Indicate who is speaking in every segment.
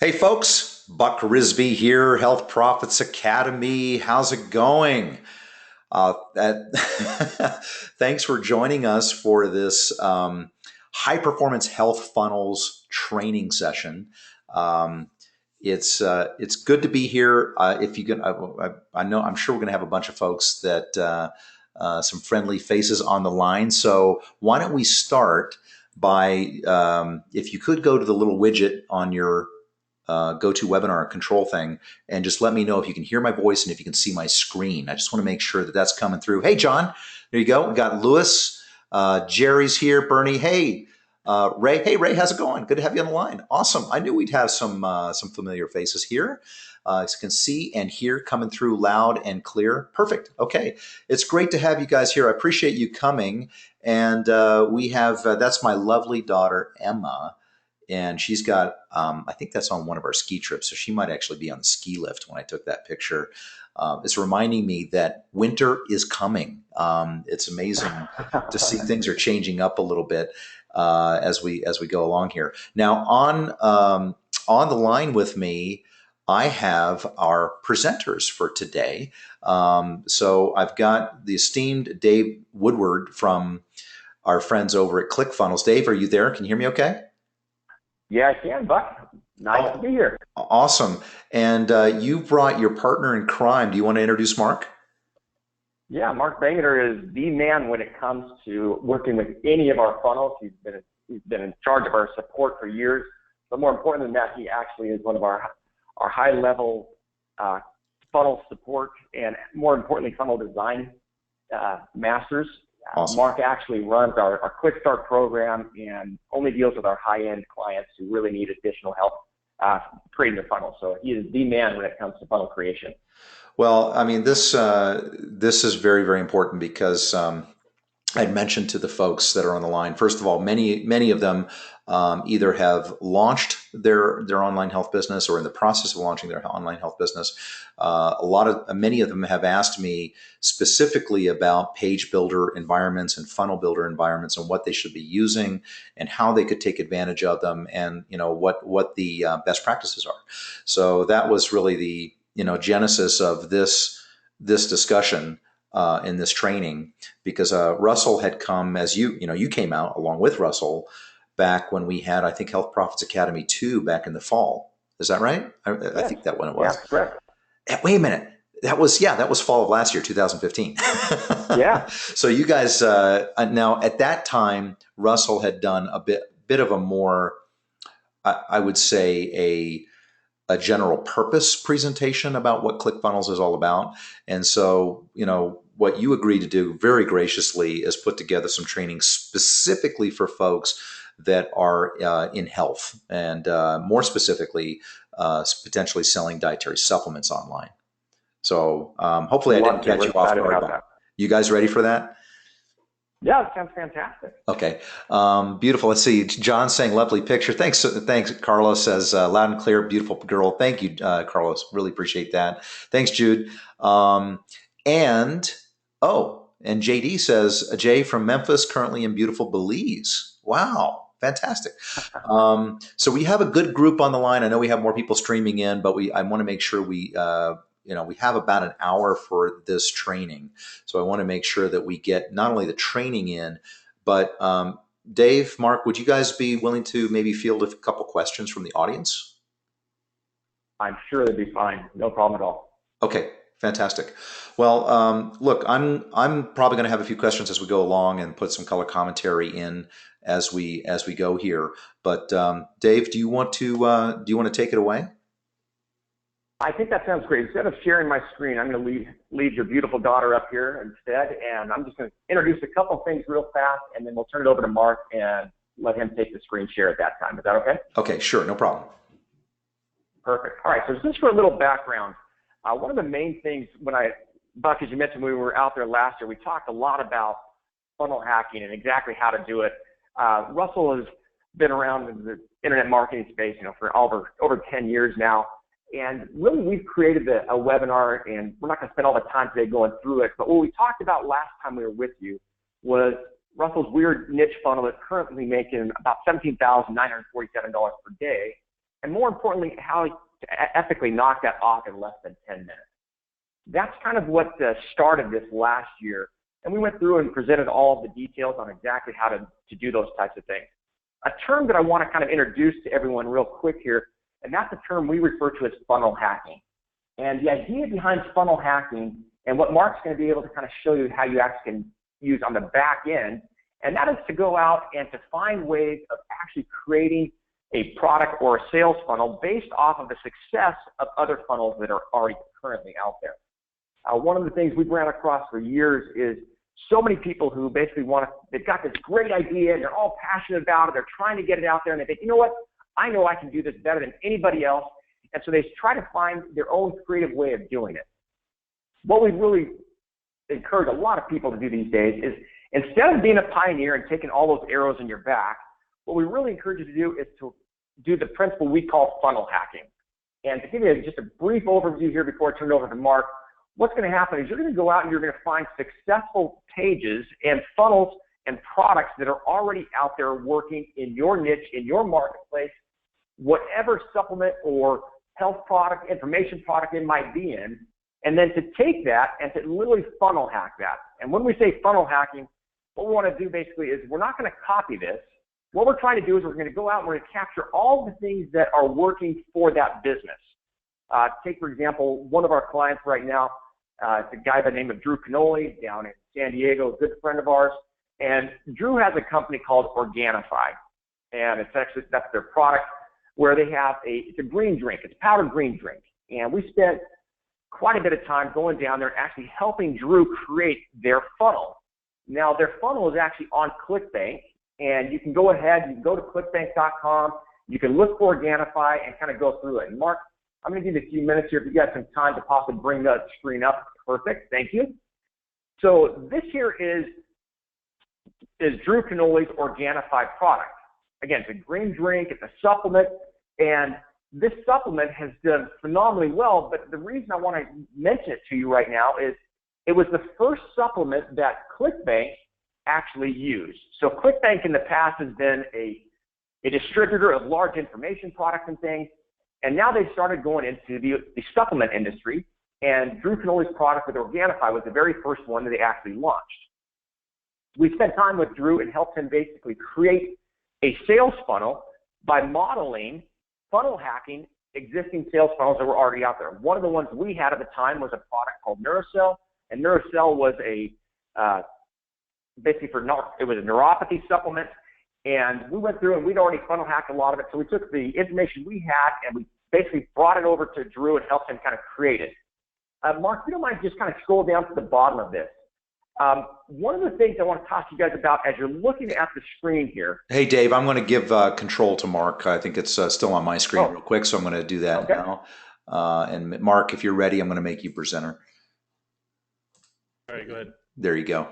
Speaker 1: Hey folks, Buck Risby here, Health Profits Academy. How's it going? Thanks for joining us for this high performance health funnels training session. Um, it's good to be here. If you can, I know I'm sure we're going to have a bunch of folks that some friendly faces on the line. So why don't we start by if you could go to the little widget on your GoToWebinar control thing and just let me know if you can hear my voice and if you can see my screen. I just want to make sure that that's coming through. Hey, John, there you go. We got Lewis. Jerry's here. Bernie. Hey, Ray. Hey, Ray, how's it going? Good to have you on the line. Awesome. I knew we'd have some familiar faces here. As you can see and hear coming through loud and clear. Perfect. Okay. It's great to have you guys here. I appreciate you coming. And we have, that's my lovely daughter, Emma, and she's got I think that's on one of our ski trips, so she might actually be on the ski lift when I took that picture. It's reminding me that winter is coming. It's amazing to see things are changing up a little bit as we go along here. Now on the line with me, I have our presenters for today. So I've got the esteemed Dave Woodward from our friends over at ClickFunnels. Dave, are you there? Can you hear me okay?
Speaker 2: Yeah, I can, Buck. Nice to
Speaker 1: Oh,
Speaker 2: be here.
Speaker 1: awesome. And you brought your partner in crime. Do you want to introduce Mark?
Speaker 2: Yeah, Mark Bangeter is the man when it comes to working with any of our funnels. He's been in charge of our support for years. But more important than that, he actually is one of our high level funnel support and more importantly funnel design masters.
Speaker 1: Awesome.
Speaker 2: Mark actually runs our Quick Start program and only deals with our high-end clients who really need additional help creating their funnel. So he is the man when it comes to funnel creation.
Speaker 1: Well, I mean, this is very, very important because I'd mentioned to the folks that are on the line. First of all, many of them either have launched their online health business or in the process of launching their online health business. Many of them have asked me specifically about page builder environments and funnel builder environments and what they should be using and how they could take advantage of them, and what the best practices are. So that was really the genesis of this discussion in this training, because Russell had come, as you came out along with Russell back when we had, I think, Health Profits Academy 2 back in the fall. Is that right? I
Speaker 2: Yes.
Speaker 1: think that when it
Speaker 2: Yeah,
Speaker 1: was.
Speaker 2: correct.
Speaker 1: Wait a minute. That was fall of last year, 2015.
Speaker 2: Yeah.
Speaker 1: So you guys, now at that time, Russell had done a bit of a more, I would say, a general purpose presentation about what ClickFunnels is all about. And so, what you agreed to do very graciously is put together some training specifically for folks that are in health, and more specifically, potentially selling dietary supplements online. So hopefully I didn't
Speaker 2: Loved it.
Speaker 1: catch
Speaker 2: We're
Speaker 1: you off
Speaker 2: excited
Speaker 1: guard,
Speaker 2: about
Speaker 1: but
Speaker 2: that.
Speaker 1: you guys ready for that?
Speaker 2: Yeah, that sounds fantastic.
Speaker 1: Okay, beautiful. Let's see. John saying lovely picture. Thanks. Carlos says loud and clear, beautiful girl. Thank you, Carlos. Really appreciate that. Thanks, Jude. And and JD says Jay from Memphis, currently in beautiful Belize. Wow, fantastic. So we have a good group on the line. I know we have more people streaming in, but I want to make sure we have about an hour for this training. So I want to make sure that we get not only the training in, but Dave, Mark, would you guys be willing to maybe field a couple questions from the audience?
Speaker 2: I'm sure it'd be fine. No problem at all.
Speaker 1: Okay, fantastic. Well, look, I'm probably going to have a few questions as we go along and put some color commentary in as we go here. But Dave, do you want to take it away?
Speaker 2: I think that sounds great. Instead of sharing my screen, I'm going to leave your beautiful daughter up here instead, and I'm just going to introduce a couple things real fast, and then we'll turn it over to Mark and let him take the screen share at that time. Is that okay?
Speaker 1: Okay, sure, no problem.
Speaker 2: Perfect. All right, so just for a little background, one of the main things Buck, as you mentioned, when we were out there last year, we talked a lot about funnel hacking and exactly how to do it. Russell has been around in the internet marketing space, for over 10 years now. And really, we've created a webinar, and we're not going to spend all the time today going through it. But what we talked about last time we were with you was Russell's weird niche funnel that's currently making about $17,947 per day. and more importantly, how to ethically knock that off in less than 10 minutes. That's kind of what started this last year. And we went through and presented all of the details on exactly how to do those types of things. A term that I want to kind of introduce to everyone real quick here, and that's a term we refer to as funnel hacking. And the idea behind funnel hacking, and what Mark's going to be able to kind of show you how you actually can use on the back end, and that is to go out and to find ways of actually creating a product or a sales funnel based off of the success of other funnels that are already currently out there. One of the things we've ran across for years is so many people who basically they've got this great idea and they're all passionate about it, they're trying to get it out there, and they think, you know what, I know I can do this better than anybody else, and so they try to find their own creative way of doing it. What we really encourage a lot of people to do these days is, instead of being a pioneer and taking all those arrows in your back, what we really encourage you to do is to do the principle we call funnel hacking. And to give you just a brief overview here before I turn it over to Mark, what's going to happen is you're going to go out and you're going to find successful pages and funnels and products that are already out there working in your niche, in your marketplace, whatever supplement or health product, information product it might be in, and then to take that and to literally funnel hack that. And when we say funnel hacking, what we want to do basically is we're not going to copy this. What we're trying to do is we're going to go out and we're going to capture all the things that are working for that business. Take, for example, one of our clients right now, it's a guy by the name of Drew Canoli down in San Diego, a good friend of ours. And Drew has a company called Organifi. And it's actually, that's their product, where they have it's a green drink. It's powdered green drink. And we spent quite a bit of time going down there and actually helping Drew create their funnel. Now, their funnel is actually on ClickBank, and you can go ahead, you can go to clickbank.com, you can look for Organifi and kind of go through it. And Mark, I'm going to give you a few minutes here if you got some time to possibly bring that screen up. Perfect, thank you. So this here is Drew Canoli's Organifi product. Again, it's a green drink, it's a supplement, and this supplement has done phenomenally well, but the reason I want to mention it to you right now is it was the first supplement that ClickBank actually used. So ClickBank in the past has been a distributor of large information products and things, and now they've started going into the supplement industry, and Drew Canoli's product with Organifi was the very first one that they actually launched. We spent time with Drew and helped him basically create a sales funnel by modeling funnel hacking existing sales funnels that were already out there. One of the ones we had at the time was a product called Neurocell, and Neurocell was basically it was a neuropathy supplement, and we went through and we'd already funnel hacked a lot of it, so we took the information we had and we basically brought it over to Drew and helped him kind of create it. Mark, if you don't mind just kind of scroll down to the bottom of this. One of the things I want to talk to you guys about as you're looking at the screen here.
Speaker 1: Hey, Dave, I'm going to give control to Mark. I think it's still on my screen real quick, so I'm going to do that now. And Mark, if you're ready, I'm going to make you presenter.
Speaker 3: All right, go ahead.
Speaker 1: There you go.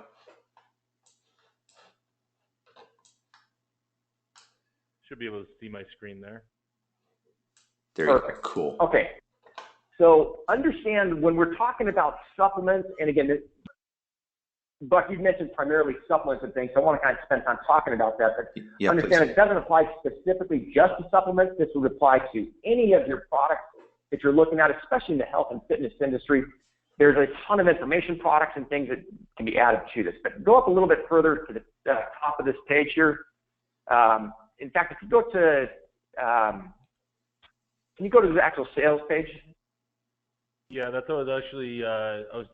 Speaker 3: Should be able to see my screen there.
Speaker 1: There you go. Cool.
Speaker 2: Okay. So understand when we're talking about supplements, and again, Buck, you've mentioned primarily supplements and things, so I want to kind of spend time talking about that. But understand please. It doesn't apply specifically just to supplements. This would apply to any of your products that you're looking at, especially in the health and fitness industry. There's a ton of information products and things that can be added to this. But go up a little bit further to the top of this page here. In fact, if you go to, can you go to the actual sales page?
Speaker 3: Yeah, that's what I was actually, I was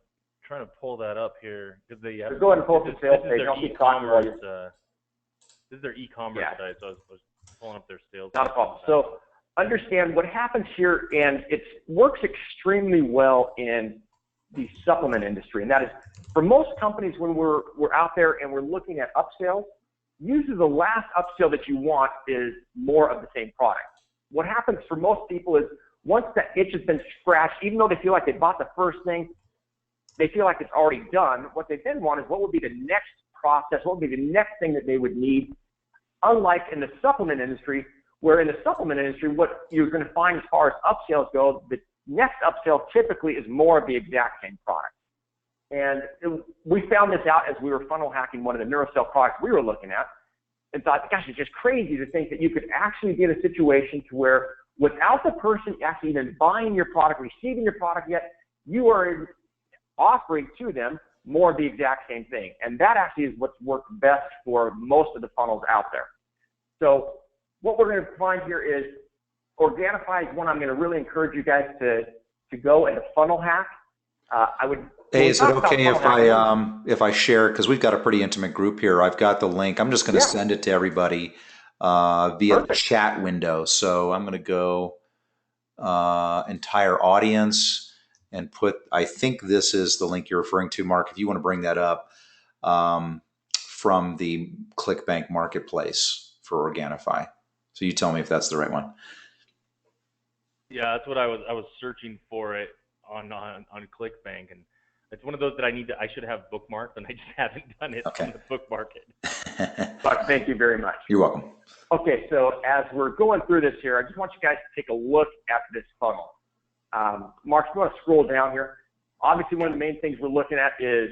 Speaker 3: trying to pull that up here. Because they
Speaker 2: so go ahead and pull up the sales page. I'll keep talking while you're...
Speaker 3: This is their e-commerce site, so I was pulling up their sales.
Speaker 2: Not a problem. So understand what happens here, and it works extremely well in the supplement industry, and that is for most companies when we're out there and we're looking at upsells, usually the last upsell that you want is more of the same product. What happens for most people is once that itch has been scratched, even though they feel like they bought the first thing, they feel like it's already done. What they then want is what would be the next process, what would be the next thing that they would need, unlike in the supplement industry, where in the supplement industry, what you're going to find as far as upsells go, the next upsell typically is more of the exact same product. And we found this out as we were funnel hacking one of the Neurocell products we were looking at and thought, gosh, it's just crazy to think that you could actually get a situation to where without the person actually even buying your product, receiving your product yet, you are offering to them more of the exact same thing. And that actually is what's worked best for most of the funnels out there. So what we're going to find here is Organifi is one I'm going to really encourage you guys to go into Funnel Hack.
Speaker 1: Hey, is it okay if I share, because we've got a pretty intimate group here. I've got the link. I'm just going to send it to everybody via the chat window. So I'm going to go entire audience and put, I think this is the link you're referring to, Mark, if you want to bring that up, from the ClickBank marketplace for Organifi. So you tell me if that's the right one.
Speaker 3: Yeah, that's what I was searching for it on ClickBank, and it's one of those that I should have bookmarked, and I just haven't done it on the bookmark it.
Speaker 2: But thank you very much.
Speaker 1: You're welcome.
Speaker 2: Okay, so as we're going through this here, I just want you guys to take a look at this funnel. Mark, if you want to scroll down here, obviously one of the main things we're looking at is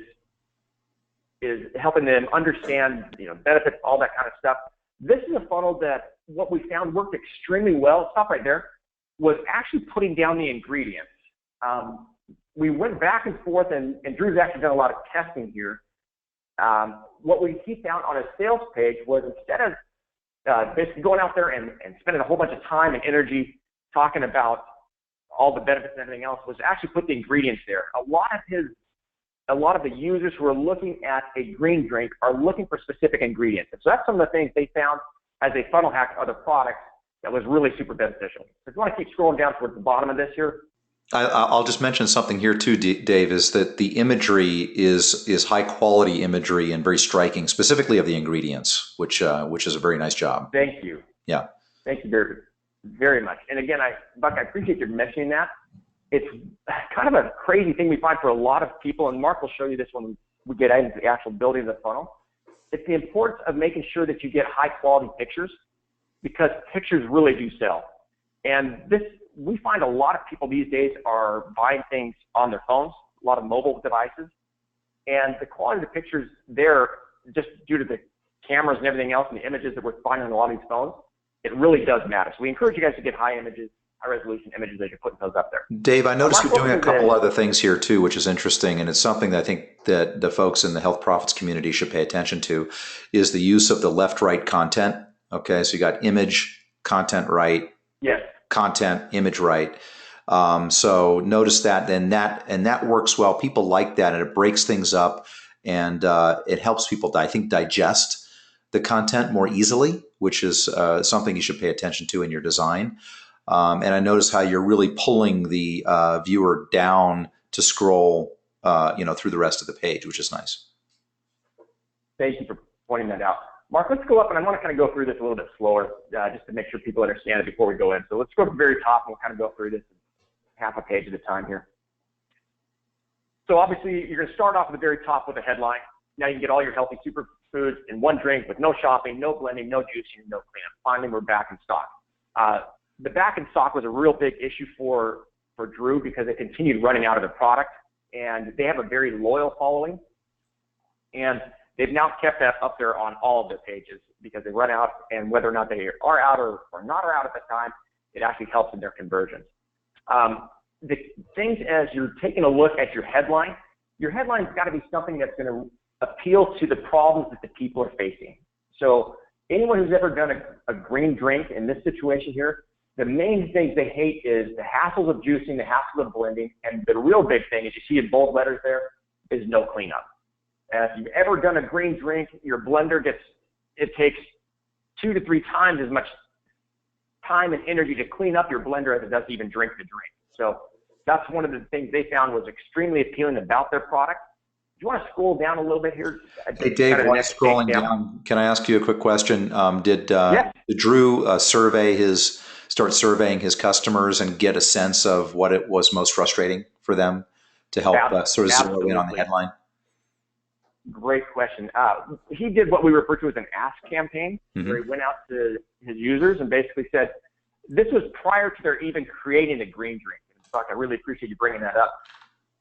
Speaker 2: helping them understand, benefits, all that kind of stuff. This is a funnel that what we found worked extremely well. Stop right there. Was actually putting down the ingredients. We went back and forth, and Drew's actually done a lot of testing here. What he found on his sales page was instead of basically going out there and spending a whole bunch of time and energy talking about all the benefits and everything else, was actually put the ingredients there. A lot of the users who are looking at a green drink are looking for specific ingredients. And so that's some of the things they found as a funnel hack to other products that was really super beneficial. So if you want to keep scrolling down towards the bottom of this here.
Speaker 1: I'll just mention something here too, Dave, is that the imagery is high quality imagery and very striking, specifically of the ingredients, which is a very nice job.
Speaker 2: Thank you.
Speaker 1: Yeah.
Speaker 2: Thank you very, very much. And again, Buck, I appreciate you mentioning that. It's kind of a crazy thing we find for a lot of people, and Mark will show you this when we get into the actual building of the funnel. It's the importance of making sure that you get high quality pictures, because pictures really do sell. And we find a lot of people these days are buying things on their phones, a lot of mobile devices, and the quality of the pictures there, just due to the cameras and everything else and the images that we're finding on a lot of these phones, it really does matter. So we encourage you guys to get high resolution images as you're putting those up there.
Speaker 1: Dave, I noticed you're doing a couple other things here too, which is interesting, and it's something that I think that the folks in the Health Profits community should pay attention to, is the use of the left-right content. Okay, so you got image, content right,
Speaker 2: yes,
Speaker 1: content, image right. So notice that, and that works well. People like that, and it breaks things up, and it helps people, I think, digest the content more easily, which is something you should pay attention to in your design. And I notice how you're really pulling the viewer down to scroll, through the rest of the page, which is nice.
Speaker 2: Thank you for pointing that out. Mark, let's go up, and I want to kind of go through this a little bit slower, just to make sure people understand it before we go in. So let's go to the very top, and we'll kind of go through this half a page at a time here. So obviously, you're going to start off at the very top with a headline. Now you can get all your healthy superfoods in one drink with no shopping, no blending, no juicing, no cleanup. Finally, we're back in stock. The back in stock was a real big issue for Drew, because they continued running out of the product, and they have a very loyal following. And they've now kept that up there on all of their pages, because they run out, and whether or not they are out or not are out at the time, it actually helps in their conversions. The things, as you're taking a look at your headline's got to be something that's going to appeal to the problems that the people are facing. So anyone who's ever done a green drink in this situation here, the main things they hate is the hassles of juicing, the hassles of blending, and the real big thing, as you see in bold letters there, is no cleanup. If you've ever done a green drink, your blender takes 2 to 3 times as much time and energy to clean up your blender as it does to even drink the drink. So that's one of the things they found was extremely appealing about their product. Do you want to scroll down a little bit here?
Speaker 1: Hey, Dave, while you're scrolling down, can I ask you a quick question? Did Drew start surveying his customers and get a sense of what it was most frustrating for them to help sort of zero in on the headline?
Speaker 2: Great question. He did what we refer to as an ask campaign, where he went out to his users and basically said, this was prior to their even creating a green drink. In fact, I really appreciate you bringing that up.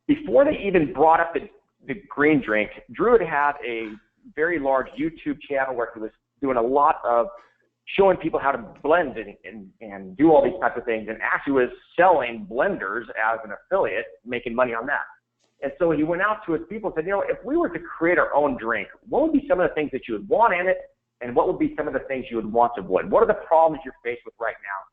Speaker 2: Before they even brought up the green drink, Drew had a very large YouTube channel where he was doing a lot of showing people how to blend and do all these types of things, and actually was selling blenders as an affiliate, making money on that. And so he went out to his people and said, you know, if we were to create our own drink, what would be some of the things that you would want in it, and what would be some of the things you would want to avoid? What are the problems you're faced with right now?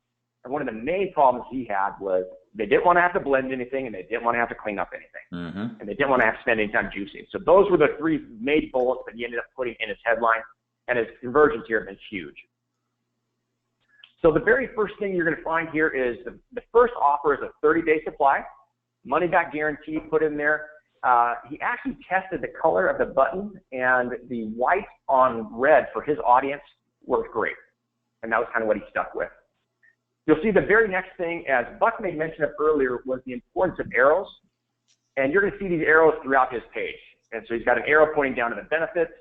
Speaker 2: And one of the main problems he had was they didn't want to have to blend anything, and they didn't want to have to clean up anything. And they didn't want to have to spend any time juicing. So those were the three main bullets that he ended up putting in his headline, and his conversions here have been huge. So the very first thing you're going to find here is the first offer is a 30-day supply, money-back guarantee put in there. He actually tested the color of the button, and the white on red for his audience worked great. And that was kind of what he stuck with. You'll see the very next thing, as Buck made mention of earlier, was the importance of arrows. And you're going to see these arrows throughout his page. And so he's got an arrow pointing down to the benefits.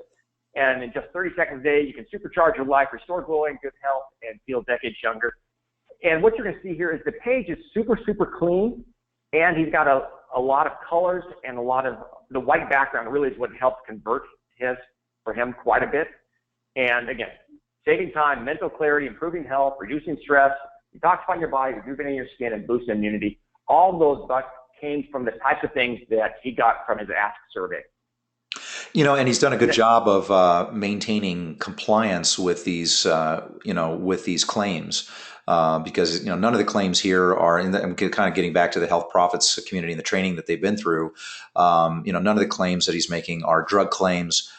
Speaker 2: And in just 30 seconds a day, you can supercharge your life, restore glowing, good health, and feel decades younger. And what you're going to see here is the page is super, super clean. And he's got a lot of colors, and a lot of the white background really is what helps convert for him quite a bit. And again, saving time, mental clarity, improving health, reducing stress, detoxifying your body, rejuvenating your skin, and boosting immunity. All those bucks came from the types of things that he got from his Ask survey.
Speaker 1: You know, and he's done a good job of maintaining compliance with these, with these claims. Because none of the claims here are, I'm kind of getting back to the Health Profits community and the training that they've been through. None of the claims that he's making are drug claims.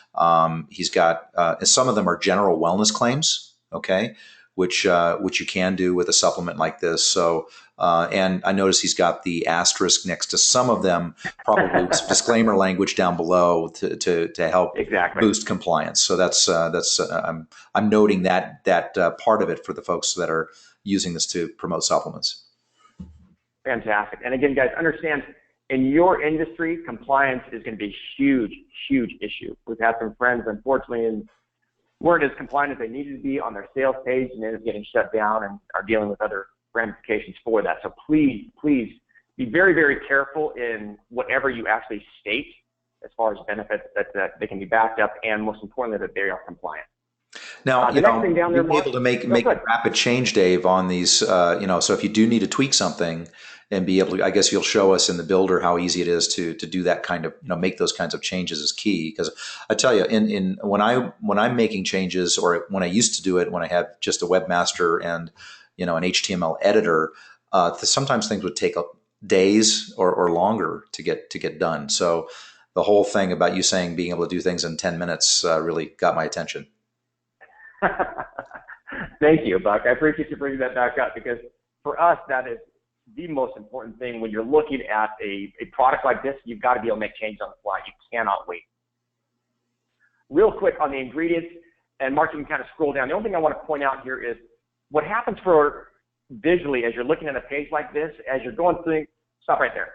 Speaker 1: He's got some of them are general wellness claims, okay, which you can do with a supplement like this. So, and I notice he's got the asterisk next to some of them, probably with some disclaimer language down below to help boost compliance. So that's I'm noting that part of it for the folks that are using this to promote supplements.
Speaker 2: Fantastic. And again, guys, understand in your industry, compliance is going to be a huge, huge issue. We've had some friends, unfortunately, and weren't as compliant as they needed to be on their sales page, and ended up getting shut down and are dealing with other ramifications for that. So please, please be very, very careful in whatever you actually state as far as benefits, that they can be backed up, and most importantly, that they are compliant.
Speaker 1: Now, you'll be able to make a rapid change, Dave, on these, so if you do need to tweak something and be able to, I guess you'll show us in the builder how easy it is to do that kind of, make those kinds of changes is key. Because I tell you, when I'm making changes, or when I used to do it, when I had just a webmaster and, an HTML editor, sometimes things would take days or longer to get done. So the whole thing about you saying being able to do things in 10 minutes really got my attention.
Speaker 2: Thank you, Buck. I appreciate you bringing that back up, because for us, that is the most important thing. When you're looking at a product like this, you've got to be able to make changes on the fly. You cannot wait. Real quick on the ingredients, and Mark, you can kind of scroll down. The only thing I want to point out here is what happens for visually as you're looking at a page like this, as you're going through, stop right there.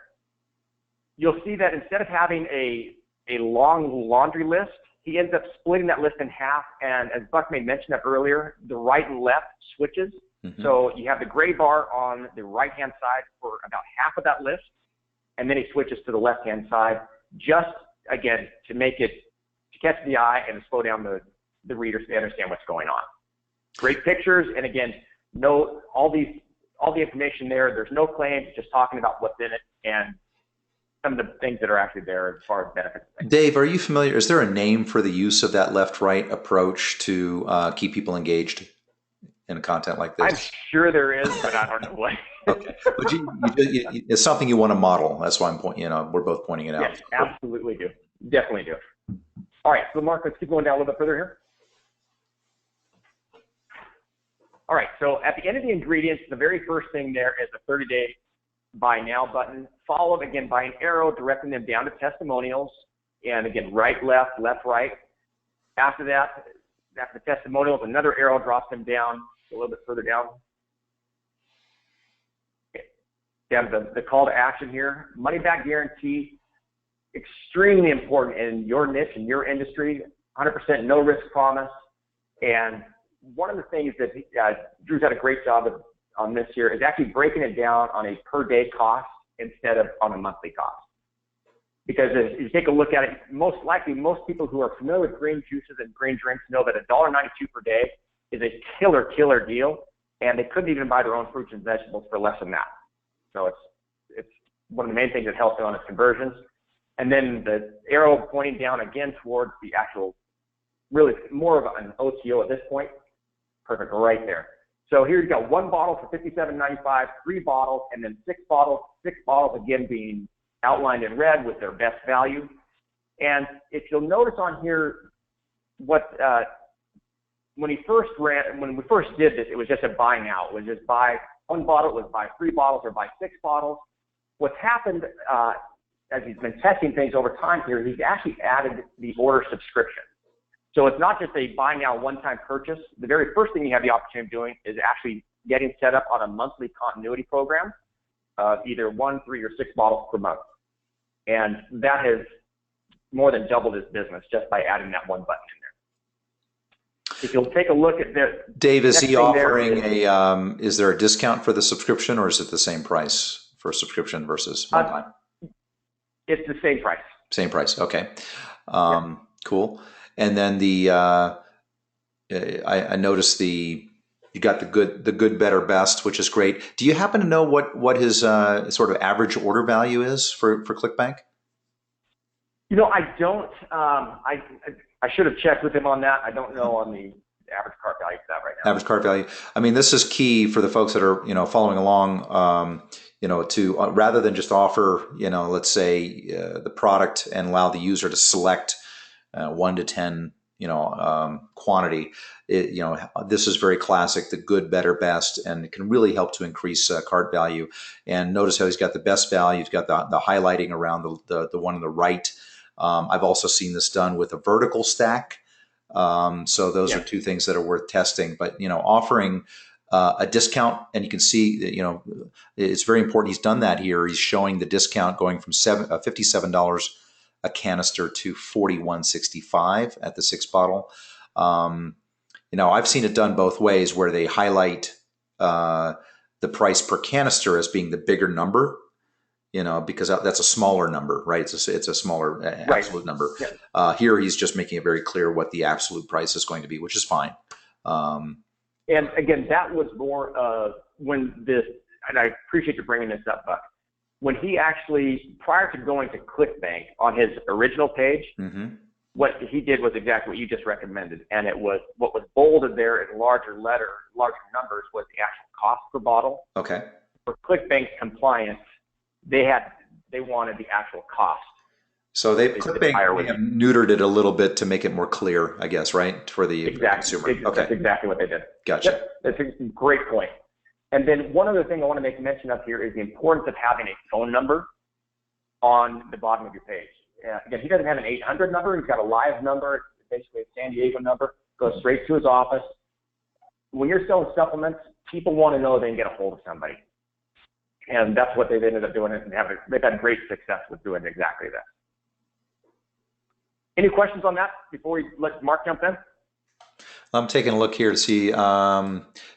Speaker 2: You'll see that instead of having a long laundry list, he ends up splitting that list in half, and as Buck made mention of earlier, the right and left switches. So you have the gray bar on the right-hand side for about half of that list, and then he switches to the left-hand side, just, again, to catch the eye and to slow down the readers to understand what's going on. Great pictures, and again, all the information there. There's no claims, just talking about what's in it, and some of the things that are actually there as far as benefits.
Speaker 1: Dave, are you familiar? Is there a name for the use of that left-right approach to keep people engaged in content like this?
Speaker 2: I'm sure there is, but I don't know what.
Speaker 1: Okay, but it's something you want to model. That's why I'm pointing. We're both pointing it out.
Speaker 2: Yes, absolutely do. Definitely do. All right, so Mark, let's keep going down a little bit further here. All right, so at the end of the ingredients, the very first thing there is a 30-day buy now button, followed again by an arrow directing them down to testimonials, and again, right, left, left, right. After that, after the testimonials, another arrow drops them down a little bit further down. Okay. Down to the call to action here. Money back guarantee, extremely important in your niche, in your industry, 100% no risk promise. And one of the things that Drew's had a great job of on this year is actually breaking it down on a per day cost instead of on a monthly cost. Because if you take a look at it, most likely most people who are familiar with green juices and green drinks know that $1.92 per day is a killer deal, and they couldn't even buy their own fruits and vegetables for less than that. So it's one of the main things that helps on its conversions. And then the arrow pointing down again towards the actual, really more of an OTO at this point. Perfect, right there. So here you've got one bottle for $57.95, 3 bottles, and then 6 bottles. 6 bottles again being outlined in red with their best value. And if you'll notice on here, what when we first did this, it was just a buy now. It was just buy 1 bottle, it was buy 3 bottles, or buy 6 bottles. What's happened as he's been testing things over time here, he's actually added the order subscription. So it's not just a buy now one-time purchase. The very first thing you have the opportunity of doing is actually getting set up on a monthly continuity program of either 1, 3, or 6 bottles per month. And that has more than doubled his business just by adding that one button in there. If you'll take a look at this.
Speaker 1: Dave, is he offering is there a discount for the subscription, or is it the same price for subscription versus one time?
Speaker 2: It's the same price.
Speaker 1: Same price. Okay. Cool. And then I noticed you got the good, better, best, which is great. Do you happen to know what his sort of average order value is for ClickBank?
Speaker 2: You know, I don't. I should have checked with him on that. I don't know on the average cart value for that right now.
Speaker 1: Average cart value. I mean, this is key for the folks that are following along. To rather than just offer let's say the product and allow the user to select 1 to 10 quantity. This is very classic, the good, better, best, and it can really help to increase cart value. And notice how he's got the best value. He's got the highlighting around the one on the right. I've also seen this done with a vertical stack. So those are 2 things that are worth testing. But offering a discount, and you can see that it's very important. He's done that here. He's showing the discount going from $57 a canister to $41.65 at the 6 bottle. I've seen it done both ways, where they highlight the price per canister as being the bigger number, because that's a smaller number, right? It's a smaller absolute number. Yeah. Here he's just making it very clear what the absolute price is going to be, which is fine.
Speaker 2: And again, that was more when and I appreciate you bringing this up, Buck. When he actually, prior to going to ClickBank on his original page, what he did was exactly what you just recommended. And it was what was bolded there in larger numbers was the actual cost per bottle.
Speaker 1: Okay.
Speaker 2: For ClickBank's compliance, they wanted the actual cost.
Speaker 1: So ClickBank may have neutered it a little bit to make it more clear, I guess, right? For the consumer. Okay.
Speaker 2: That's exactly what they did.
Speaker 1: Gotcha.
Speaker 2: Yep, that's a great point. And then one other thing I want to make mention of here is the importance of having a phone number on the bottom of your page. Again, he doesn't have an 800 number. He's got a live number, basically a San Diego number, goes straight to his office. When you're selling supplements, people want to know they can get a hold of somebody. And that's what they've ended up doing, and they've had great success with doing exactly that. Any questions on that before we let Mark jump in?
Speaker 1: I'm taking a look here to see.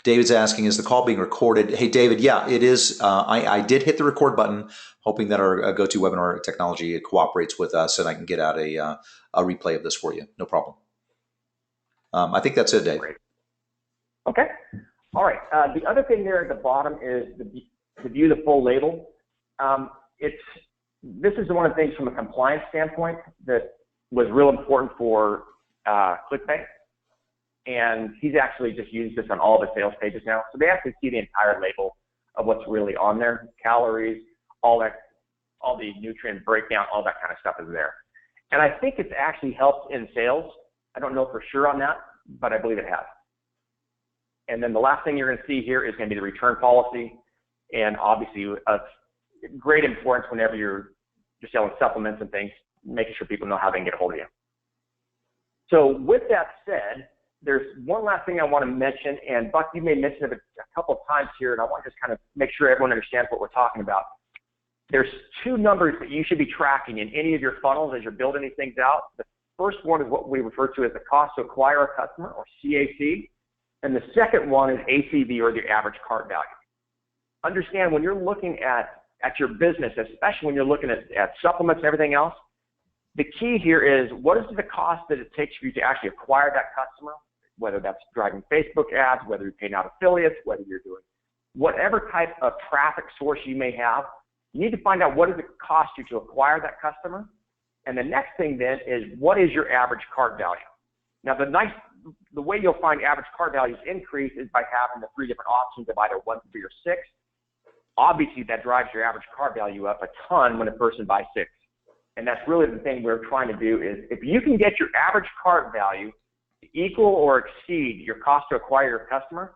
Speaker 1: David's asking, is the call being recorded? Hey, David, yeah, it is. I did hit the record button, hoping that our GoToWebinar technology cooperates with us and I can get out a replay of this for you. No problem. I think that's it, Dave.
Speaker 2: Great. Okay. All right. The other thing there at the bottom is to view the full label. This is one of the things from a compliance standpoint that was real important for ClickBank. And he's actually just used this on all the sales pages now. So they actually see the entire label of what's really on there, calories, all the nutrient breakdown, all that kind of stuff is there. And I think it's actually helped in sales. I don't know for sure on that, but I believe it has. And then the last thing you're going to see here is going to be the return policy. And obviously, of great importance whenever you're selling supplements and things, making sure people know how they can get a hold of you. So with that said, there's one last thing I want to mention, and Buck, you made mention of it a couple of times here, and I want to just kind of make sure everyone understands what we're talking about. There's 2 numbers that you should be tracking in any of your funnels as you're building these things out. The first one is what we refer to as the cost to acquire a customer, or CAC, and the second one is ACV, or the average cart value. Understand when you're looking at your business, especially when you're looking at supplements and everything else, the key here is what is the cost that it takes for you to actually acquire that customer, whether that's driving Facebook ads, whether you're paying out affiliates, whether you're doing whatever type of traffic source you may have. You need to find out what does it cost you to acquire that customer. And the next thing then is, what is your average cart value? Now, the way you'll find average cart values increase is by having the 3 different options of either 1, 3, or 6. Obviously, that drives your average cart value up a ton when a person buys 6. And that's really the thing we're trying to do is, if you can get your average cart value to equal or exceed your cost to acquire your customer,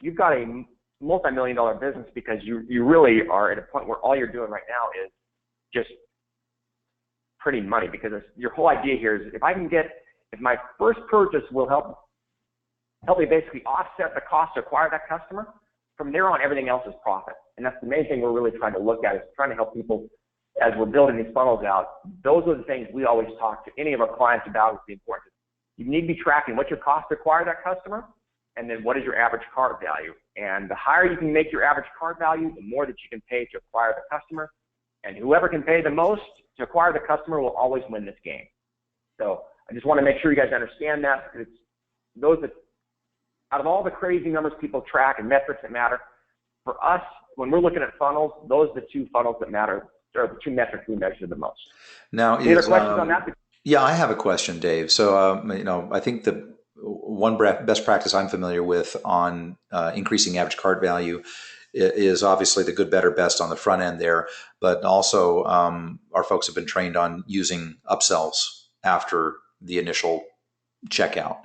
Speaker 2: you've got a multi-million-dollar business, because you really are at a point where all you're doing right now is just printing money. Because your whole idea here is, if my first purchase will help me basically offset the cost to acquire that customer, from there on everything else is profit. And that's the main thing we're really trying to look at, is trying to help people as we're building these funnels out. Those are the things we always talk to any of our clients about, is the importance. You need to be tracking what's your cost to acquire that customer, and then what is your average cart value. And the higher you can make your average cart value, the more that you can pay to acquire the customer. And whoever can pay the most to acquire the customer will always win this game. So I just want to make sure you guys understand that. It's those that, out of all the crazy numbers people track and metrics that matter, for us, when we're looking at funnels, those are the 2 funnels that matter, or the 2 metrics we measure the most.
Speaker 1: Now,
Speaker 2: any other questions on that?
Speaker 1: Yeah, I have a question, Dave. So, I think the one best practice I'm familiar with on increasing average cart value is obviously the good, better, best on the front end there, but also our folks have been trained on using upsells after the initial checkout.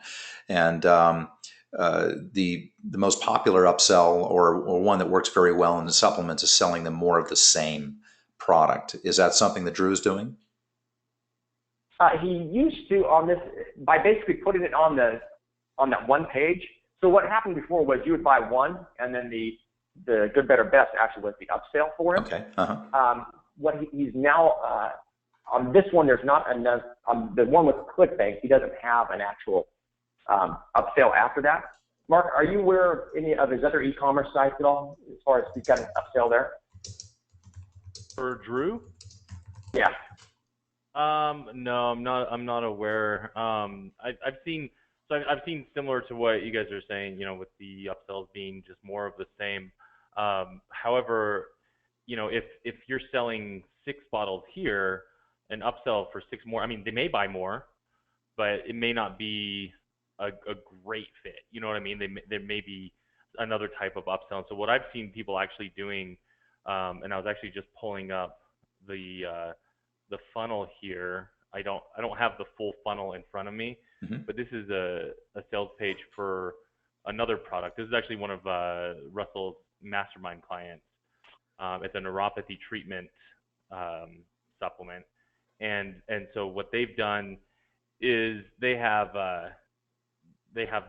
Speaker 1: And the most popular upsell, or one that works very well in the supplements, is selling them more of the same product. Is that something that Drew is doing?
Speaker 2: He used to, on this, by basically putting it on that one page. So what happened before was you would buy one, and then the good, better, best actually was the upsell for him.
Speaker 1: Okay.
Speaker 2: What he's now on this one, there's not enough. The one with ClickBank, he doesn't have an actual upsell after that. Mark, are you aware of any of his other e-commerce sites at all, as far as he's got an upsell there?
Speaker 3: For Drew?
Speaker 2: Yeah.
Speaker 3: No, I'm not aware. I've seen similar to what you guys are saying, with the upsells being just more of the same. However, if you're selling 6 bottles here, an upsell for 6 more, they may buy more, but it may not be a great fit. You know what I mean? There may be another type of upsell. So what I've seen people actually doing, and I was actually just pulling up the funnel here. I don't have the full funnel in front of me, but this is a sales page for another product. This is actually one of Russell's mastermind clients. It's a neuropathy treatment supplement, and so what they've done is they have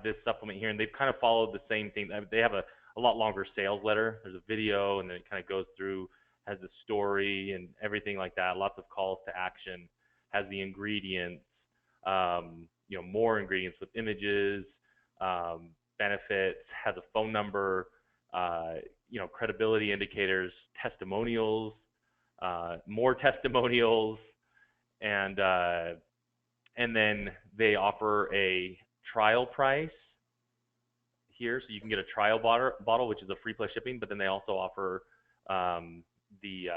Speaker 3: this supplement here, and they've kind of followed the same thing. They have a lot longer sales letter. There's a video, and then it kind of goes through, has the story and everything like that, lots of calls to action, has the ingredients, more ingredients with images, benefits, has a phone number, credibility indicators, testimonials, more testimonials, and then they offer a trial price here, so you can get a trial bottle, which is a free plus shipping, but then they also offer the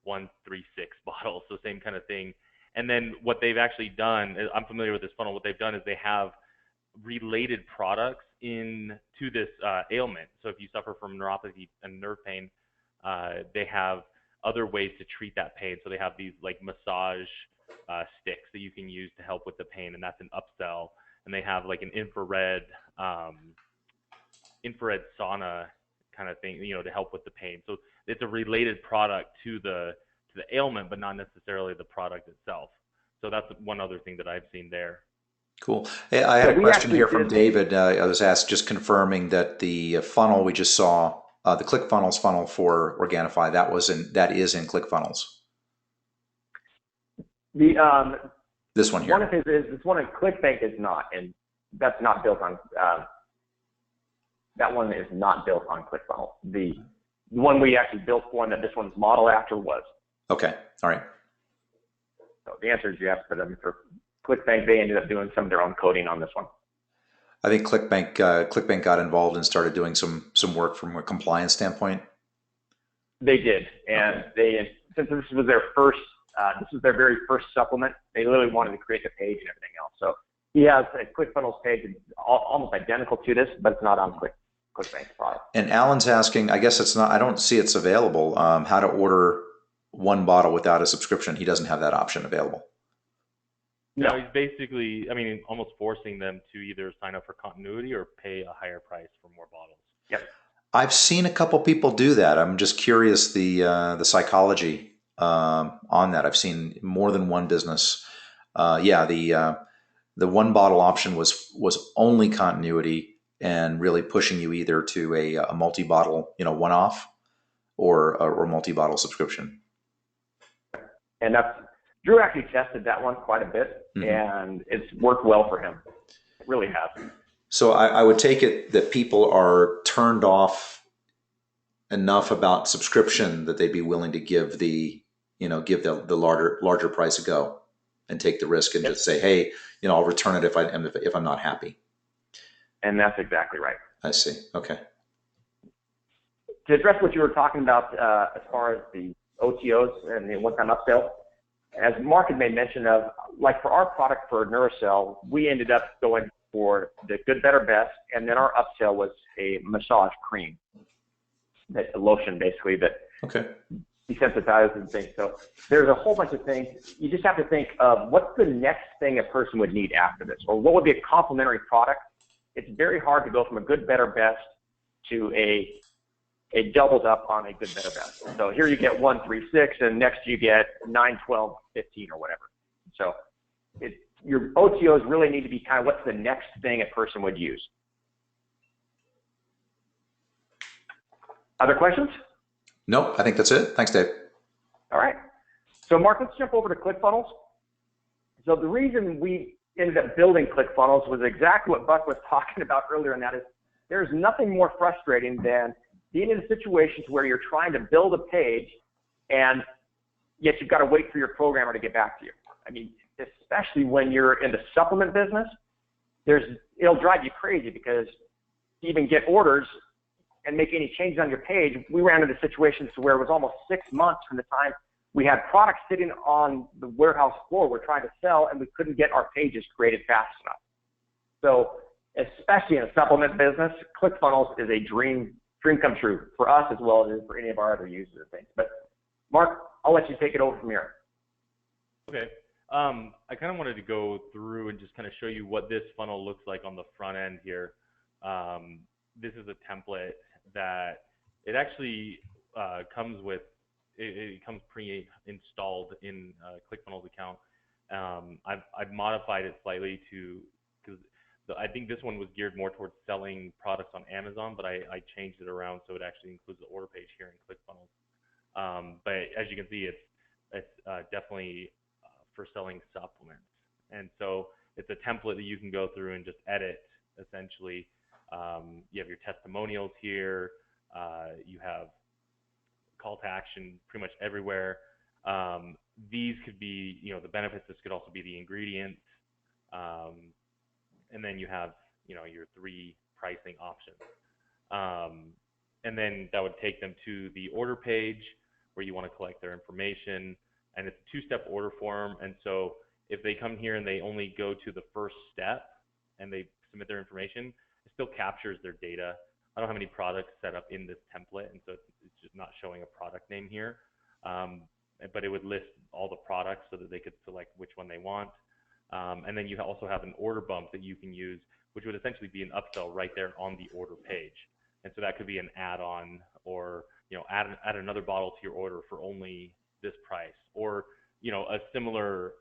Speaker 3: 136 bottles, so same kind of thing. And then what they've actually done, I'm familiar with this funnel, what they've done is they have related products into this ailment. So if you suffer from neuropathy and nerve pain, they have other ways to treat that pain. So they have these like massage sticks that you can use to help with the pain, and that's an upsell. And they have like an infrared sauna kind of thing, to help with the pain. So it's a related product to the ailment, but not necessarily the product itself. So that's one other thing that I've seen there.
Speaker 1: Cool. Hey, I had a question here from David. I was asked, just confirming that the funnel we just saw, the ClickFunnels funnel for Organifi, that is in ClickFunnels. This one here.
Speaker 2: One of his is, this one in ClickBank is not, and that's not built on. That one is not built on ClickFunnels. The one we actually built for, and that this one's modeled after, was.
Speaker 1: Okay. All right.
Speaker 2: So the answer is yes, but for ClickBank, they ended up doing some of their own coding on this one.
Speaker 1: I think ClickBank got involved and started doing some work from a compliance standpoint.
Speaker 2: They did, and
Speaker 1: Okay.
Speaker 2: since this was their very first supplement, they literally wanted to create the page and everything else. So he has a ClickFunnels page almost identical to this, but it's not on ClickBank's product.
Speaker 1: And Alan's asking, I guess it's not, I don't see it's available, how to order one bottle without a subscription. He doesn't have that option available.
Speaker 3: No,
Speaker 2: No.
Speaker 3: he's basically, I mean, almost forcing them to either sign up for continuity or pay a higher price for more bottles.
Speaker 2: Yep.
Speaker 1: I've seen a couple people do that. I'm just curious the psychology on that. I've seen more than one business. Yeah, the one bottle option was only continuity and really pushing you either to a multi bottle, one off, or multi bottle subscription.
Speaker 2: And Drew actually tested that one quite a bit, and it's worked well for him. It really has.
Speaker 1: So I would take it that people are turned off enough about subscription that they'd be willing to give the larger price a go and take the risk and just say, hey, I'll return it if I'm not happy.
Speaker 2: And that's exactly right.
Speaker 1: I see. Okay.
Speaker 2: To address what you were talking about as far as the OTOs and the one-time upsell, as Mark had made mention of, like for our product for Neurocell, we ended up going for the good, better, best, and then our upsell was a massage cream, that lotion basically that desensitizes and things. So there's a whole bunch of things. You just have to think of what's the next thing a person would need after this, or what would be a complementary product. It's very hard to go from a good, better, best to a doubles up on a good, better, best. So here you get 1, 3, 6, and next you get 9, 12, 15, or whatever. So your OTOs really need to be kind of what's the next thing a person would use. Other questions?
Speaker 1: Nope, I think that's it. Thanks, Dave.
Speaker 2: All right. So Mark, let's jump over to ClickFunnels. So the reason we ended up building ClickFunnels was exactly what Buck was talking about earlier, and that is there's nothing more frustrating than being in a situation where you're trying to build a page and yet you've got to wait for your programmer to get back to you. I mean, especially when you're in the supplement business, it'll drive you crazy because to even get orders and make any changes on your page, we ran into situations where it was almost 6 months from the time we had products sitting on the warehouse floor we're trying to sell, and we couldn't get our pages created fast enough. So especially in a supplement business, ClickFunnels is a dream come true for us as well as for any of our other users and things. But Mark, I'll let you take it over from here.
Speaker 3: Okay. I kind of wanted to go through and just kind of show you what this funnel looks like on the front end here. This is a template that it actually comes with. It comes pre-installed in ClickFunnels account. I've modified it slightly because I think this one was geared more towards selling products on Amazon, but I changed it around so it actually includes the order page here in ClickFunnels. But as you can see, it's definitely for selling supplements. And so it's a template that you can go through and just edit, essentially. You have your testimonials here. You have call to action pretty much everywhere. These could be, the benefits. This could also be the ingredients. And then you have, your 3 pricing options. And then that would take them to the order page where you want to collect their information. And it's a 2-step order form. And so if they come here and they only go to the first step and they submit their information, it still captures their data. I don't have any products set up in this template, and so it's just not showing a product name here. But it would list all the products so that they could select which one they want. And then you also have an order bump that you can use, which would essentially be an upsell right there on the order page. And so that could be an add-on, or add another bottle to your order for only this price, or a similar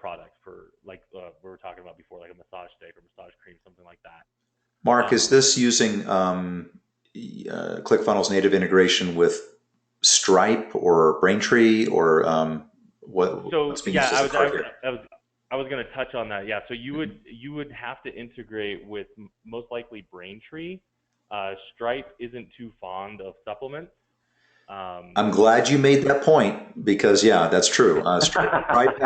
Speaker 3: product for like we were talking about before, like a massage stick or massage cream, something like that.
Speaker 1: Mark, is this using ClickFunnels native integration with Stripe or Braintree, or what's being used as a card here?
Speaker 3: I was going to touch on that. Yeah, so you would have to integrate with most likely Braintree. Stripe isn't too fond of supplements.
Speaker 1: I'm glad you made that point, because yeah, that's true. Stripe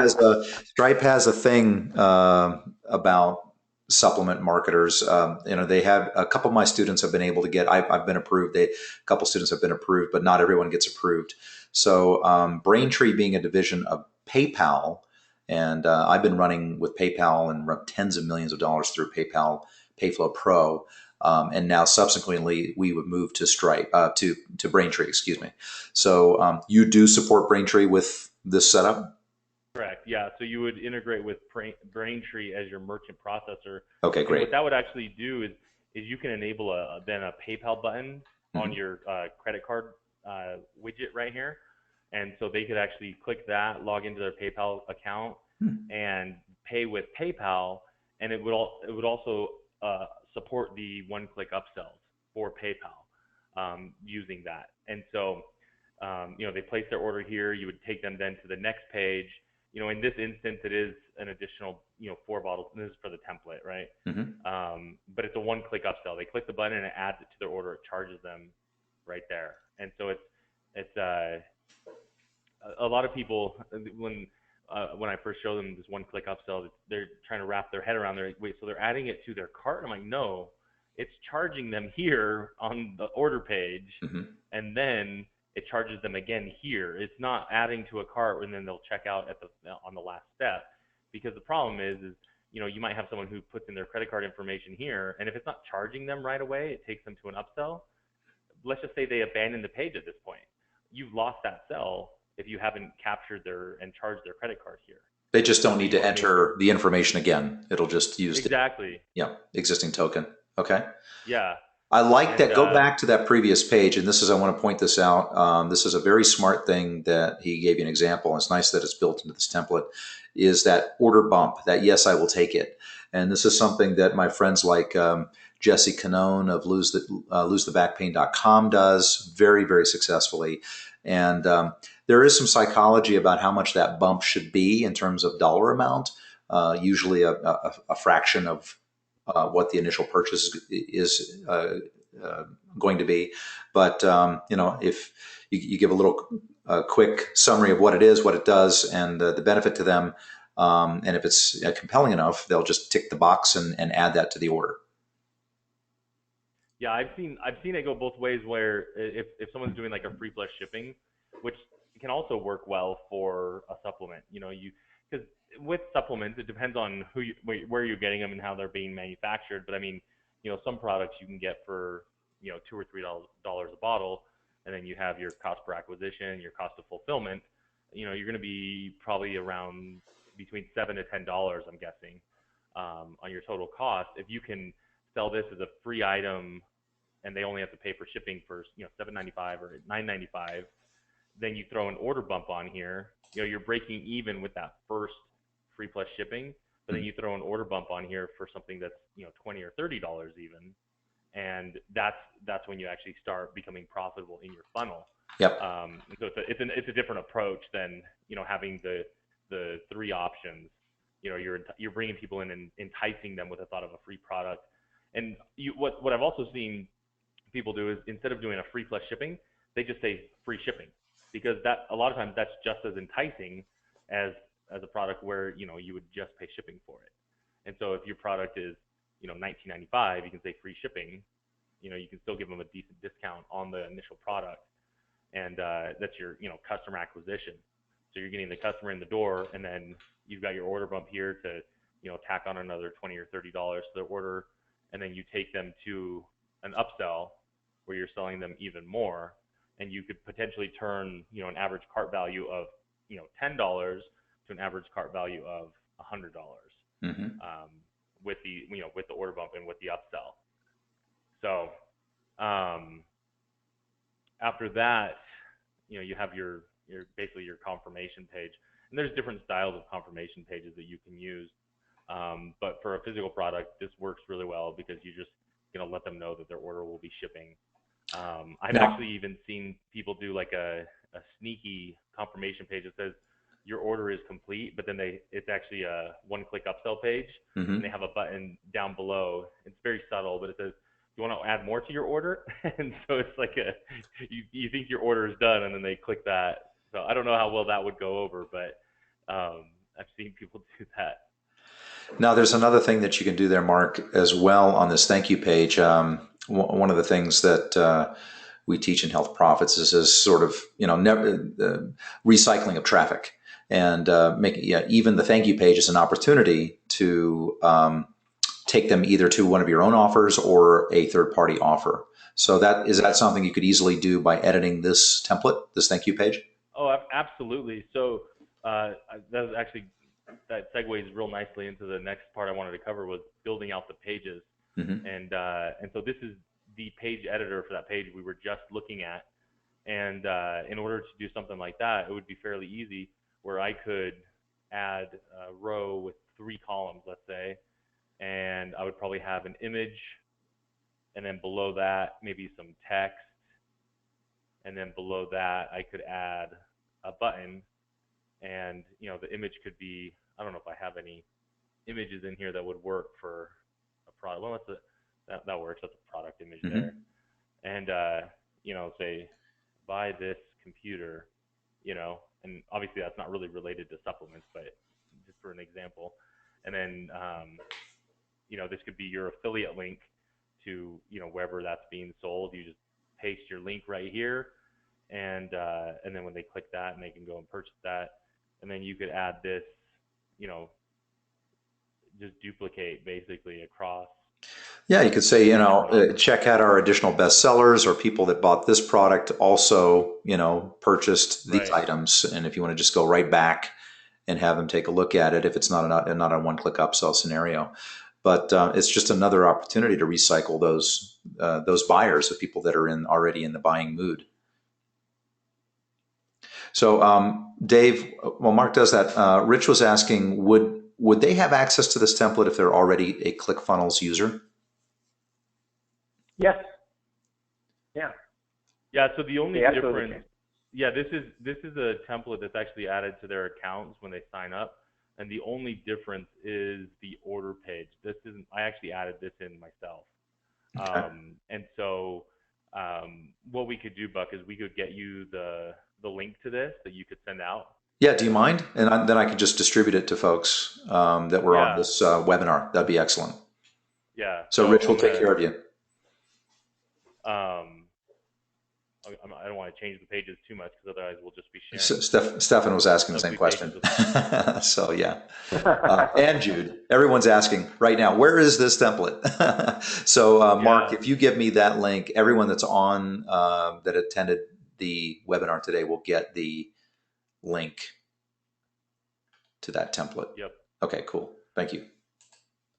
Speaker 1: has a thing about supplement marketers. They have a couple of my students have been able to get. I've been approved. A couple students have been approved, but not everyone gets approved. So Braintree being a division of PayPal, and I've been running with PayPal and run tens of millions of dollars through PayPal PayFlow Pro. And now subsequently we would move to Stripe, to Braintree, excuse me. So you do support Braintree with this setup?
Speaker 3: Correct. Yeah. So you would integrate with Braintree as your merchant processor.
Speaker 1: Okay,
Speaker 3: And
Speaker 1: great.
Speaker 3: what that would actually do is you can enable then a PayPal button on
Speaker 1: Mhm.
Speaker 3: your credit card widget right here. And so they could actually click that, log into their PayPal account,
Speaker 1: Hmm.
Speaker 3: and pay with PayPal. And it would also support the one-click upsells for PayPal using that. And so they place their order here. You would take them then to the next page. In this instance, it is an additional, 4 bottles. And this is for the template, right?
Speaker 1: Hmm.
Speaker 3: But it's a one-click upsell. They click the button and it adds it to their order. It charges them right there. And so it's a lot of people when I first show them this one-click upsell, they're trying to wrap their head around. They're like, wait, so they're adding it to their cart? I'm like, no, it's charging them here on the order page,
Speaker 1: Hmm.
Speaker 3: and then it charges them again here. It's not adding to a cart and then they'll check out on the last step, because the problem is you might have someone who puts in their credit card information here, and if it's not charging them right away, it takes them to an upsell. Let's just say they abandon the page at this point. You've lost that sell if you haven't captured and charged their credit card here.
Speaker 1: They just don't
Speaker 3: So
Speaker 1: need
Speaker 3: you
Speaker 1: to
Speaker 3: want to make sure.
Speaker 1: enter the information again. It'll just use the
Speaker 3: Exactly.
Speaker 1: existing token. Okay.
Speaker 3: Yeah.
Speaker 1: I like
Speaker 3: And
Speaker 1: that. Go back to that previous page, and I want to point this out. This is a very smart thing that he gave you an example. And it's nice that it's built into this template. Is that order bump? That yes, I will take it. And this is something that my friends like Jesse Canone of losethebackpain.com does very, very successfully. And there is some psychology about how much that bump should be in terms of dollar amount. Usually a fraction of what the initial purchase is going to be. But if you give a little quick summary of what it is, what it does, and the benefit to them, and if it's compelling enough, they'll just tick the box and add that to the order.
Speaker 3: Yeah, I've seen it go both ways, where if someone's doing like a free plus shipping, which can also work well for a supplement. Because with supplements, it depends on where you're getting them and how they're being manufactured. But I mean, some products you can get for $2 or $3 a bottle, and then you have your cost per acquisition, your cost of fulfillment. You're going to be probably around between $7 to $10, I'm guessing, on your total cost. If you can sell this as a free item, and they only have to pay for shipping for $7.95 or $9.95, then you throw an order bump on here. You're breaking even with that first free plus shipping, but then you throw an order bump on here for something that's $20 or $30 even, and that's when you actually start becoming profitable in your funnel.
Speaker 1: Yep.
Speaker 3: So it's a different approach than having the 3 options. You're bringing people in and enticing them with the thought of a free product. And what I've also seen people do is, instead of doing a free plus shipping, they just say free shipping, because that a lot of times that's just as enticing as a product where you would just pay shipping for it. And so if your product is $19.95, you can say free shipping. You can still give them a decent discount on the initial product, and that's your customer acquisition. So you're getting the customer in the door, and then you've got your order bump here to tack on another $20 or $30 to their order, and then you take them to an upsell where you're selling them even more, and you could potentially turn an average cart value of $10 to an average cart value of $100
Speaker 1: Mm-hmm.
Speaker 3: with the order bump and with the upsell. So after that, you have your basically your confirmation page, and there's different styles of confirmation pages that you can use. But for a physical product, this works really well, because you just let them know that their order will be shipping. I've actually even seen people do like a sneaky confirmation page that says your order is complete, but then it's actually a one-click upsell page,
Speaker 1: Mm-hmm.
Speaker 3: and they have a button down below. It's very subtle, but it says, "You want to add more to your order?" And so it's like you think your order is done, and then they click that. So I don't know how well that would go over, but I've seen people do that.
Speaker 1: Now, there's another thing that you can do there, Mark, as well on this thank you page. One of the things that we teach in Health Profits is sort of never recycling of traffic, and even the thank you page is an opportunity to take them either to one of your own offers or a third party offer. So is that something you could easily do by editing this template, this thank you page?
Speaker 3: Oh, absolutely. So that was actually that segues real nicely into the next part I wanted to cover was building out the pages,
Speaker 1: Mm-hmm.
Speaker 3: and so this is the page editor for that page we were just looking at, and in order to do something like that, it would be fairly easy where I could add a row with 3 columns, let's say, and I would probably have an image, and then below that maybe some text, and then below that I could add a button, and the image could be, I don't know if I have any images in here that would work for a product. Well, that works. That's a product image
Speaker 1: Mm-hmm.
Speaker 3: there, and say buy this computer, and obviously that's not really related to supplements, but just for an example, and then this could be your affiliate link to wherever that's being sold. You just paste your link right here, and then when they click that, and they can go and purchase that, and then you could add this, just duplicate basically across.
Speaker 1: Yeah, you could say, check out our additional bestsellers, or people that bought this product also, purchased these
Speaker 3: Right.
Speaker 1: items. And if you want to just go right back and have them take a look at it, if it's not a one-click upsell scenario, but it's just another opportunity to recycle those buyers, the people that are already in the buying mood. So, Dave, while Mark does that, Rich was asking, would they have access to this template if they're already a ClickFunnels user?
Speaker 2: Yes. Yeah.
Speaker 3: Yeah. So the only
Speaker 2: They absolutely
Speaker 3: difference,
Speaker 2: can.
Speaker 3: yeah, this is a template that's actually added to their accounts when they sign up, and the only difference is the order page. This isn't. I actually added this in myself,
Speaker 1: Okay.
Speaker 3: and so what we could do, Buck, is we could get you the link to this that you could send out.
Speaker 1: Yeah, do you mind? And then I could just distribute it to folks that were on
Speaker 3: Yeah.
Speaker 1: this webinar. That'd be excellent.
Speaker 3: Yeah.
Speaker 1: So,
Speaker 3: So
Speaker 1: Rich will take care of you.
Speaker 3: um, I don't want to change the pages too much because otherwise we'll just be sharing
Speaker 1: Stefan was asking the same
Speaker 3: ugly
Speaker 1: question.
Speaker 3: pages with
Speaker 1: So, yeah. And Jude, everyone's asking right now, where is this template? So, Mark,
Speaker 3: Yeah.
Speaker 1: if you give me that link, everyone that's on that attended the webinar today will get the link to that template.
Speaker 3: Yep.
Speaker 1: Okay, cool. Thank you.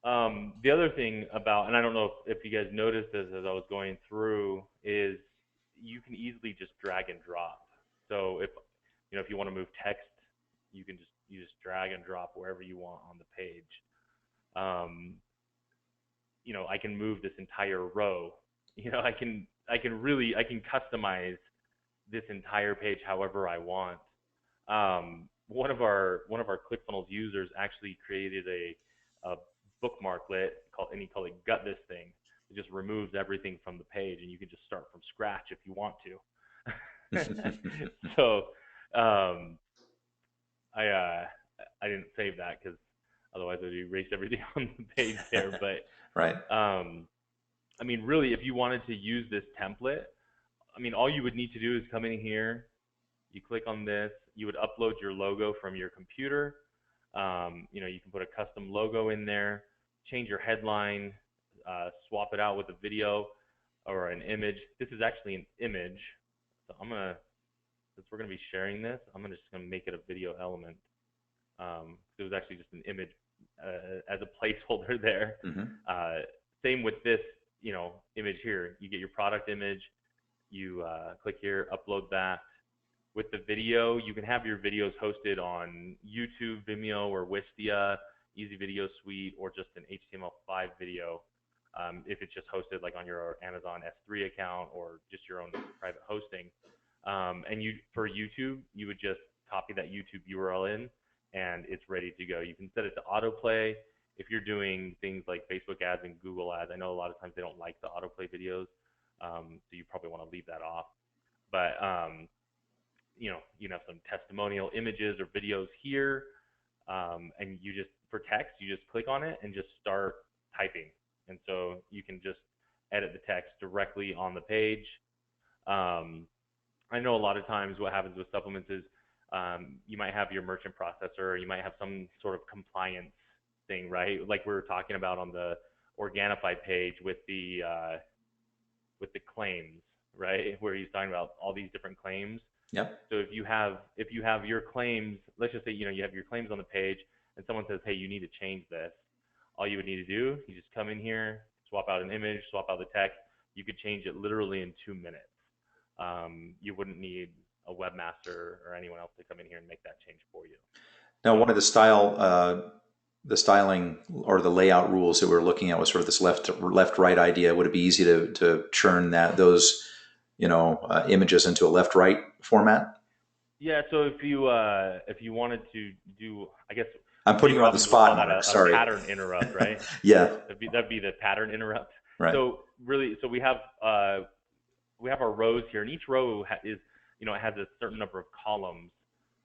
Speaker 3: The other thing about, and I don't know if you guys noticed this as I was going through, is you can easily just drag and drop. So if you want to move text, you just drag and drop wherever you want on the page. I can move this entire row. I can customize this entire page however I want. One of our ClickFunnels users actually created a bookmarklet and he called it "Gut This Thing." It just removes everything from the page, and you can just start from scratch if you want to. So um, I didn't save that because otherwise I'd erase everything on the page there. But
Speaker 1: Right.
Speaker 3: really, if you wanted to use this template, all you would need to do is come in here, you click on this, you would upload your logo from your computer. You can put a custom logo in there, change your headline, swap it out with a video or an image. This is actually an image. So since we're gonna be sharing this, I'm just gonna make it a video element. It was actually just an image as a placeholder there.
Speaker 1: Mm-hmm.
Speaker 3: Same with this, image here. You get your product image, you click here, upload that. With the video, you can have your videos hosted on YouTube, Vimeo, or Wistia, Easy Video Suite, or just an HTML5 video. If it's just hosted like on your Amazon S3 account or just your own private hosting. And for YouTube, you would just copy that YouTube URL in, and it's ready to go. You can set it to autoplay. If you're doing things like Facebook ads and Google ads, I know a lot of times they don't like the autoplay videos, so you probably want to leave that off. But you can have some testimonial images or videos here. and you just for text, you just click on it and just start typing, and so you can just edit the text directly on the page. Um, I know a lot of times what happens with supplements is you might have your merchant processor, or you might have some sort of compliance thing, right? Like we were talking about on the Organifi page with the claims, right? Where he's talking about all these different claims.
Speaker 1: Yep.
Speaker 3: So if you have your claims, let's just say you have your claims on the page, and someone says, hey, you need to change this. All you would need to do, you just come in here, swap out an image, swap out the text. You could change it literally in 2 minutes. You wouldn't need a webmaster or anyone else to come in here and make that change for you.
Speaker 1: Now, one of the styling or the layout rules that we were looking at was sort of this left-right idea. Would it be easy to churn those images into a left-right format?
Speaker 3: Yeah. So if you wanted to do, I guess
Speaker 1: I'm putting you on the spot, Mark. Sorry.
Speaker 3: A pattern interrupt, right?
Speaker 1: Yeah.
Speaker 3: That'd be the pattern interrupt.
Speaker 1: Right.
Speaker 3: So really, we have our rows here, and each row is it has a certain number of columns,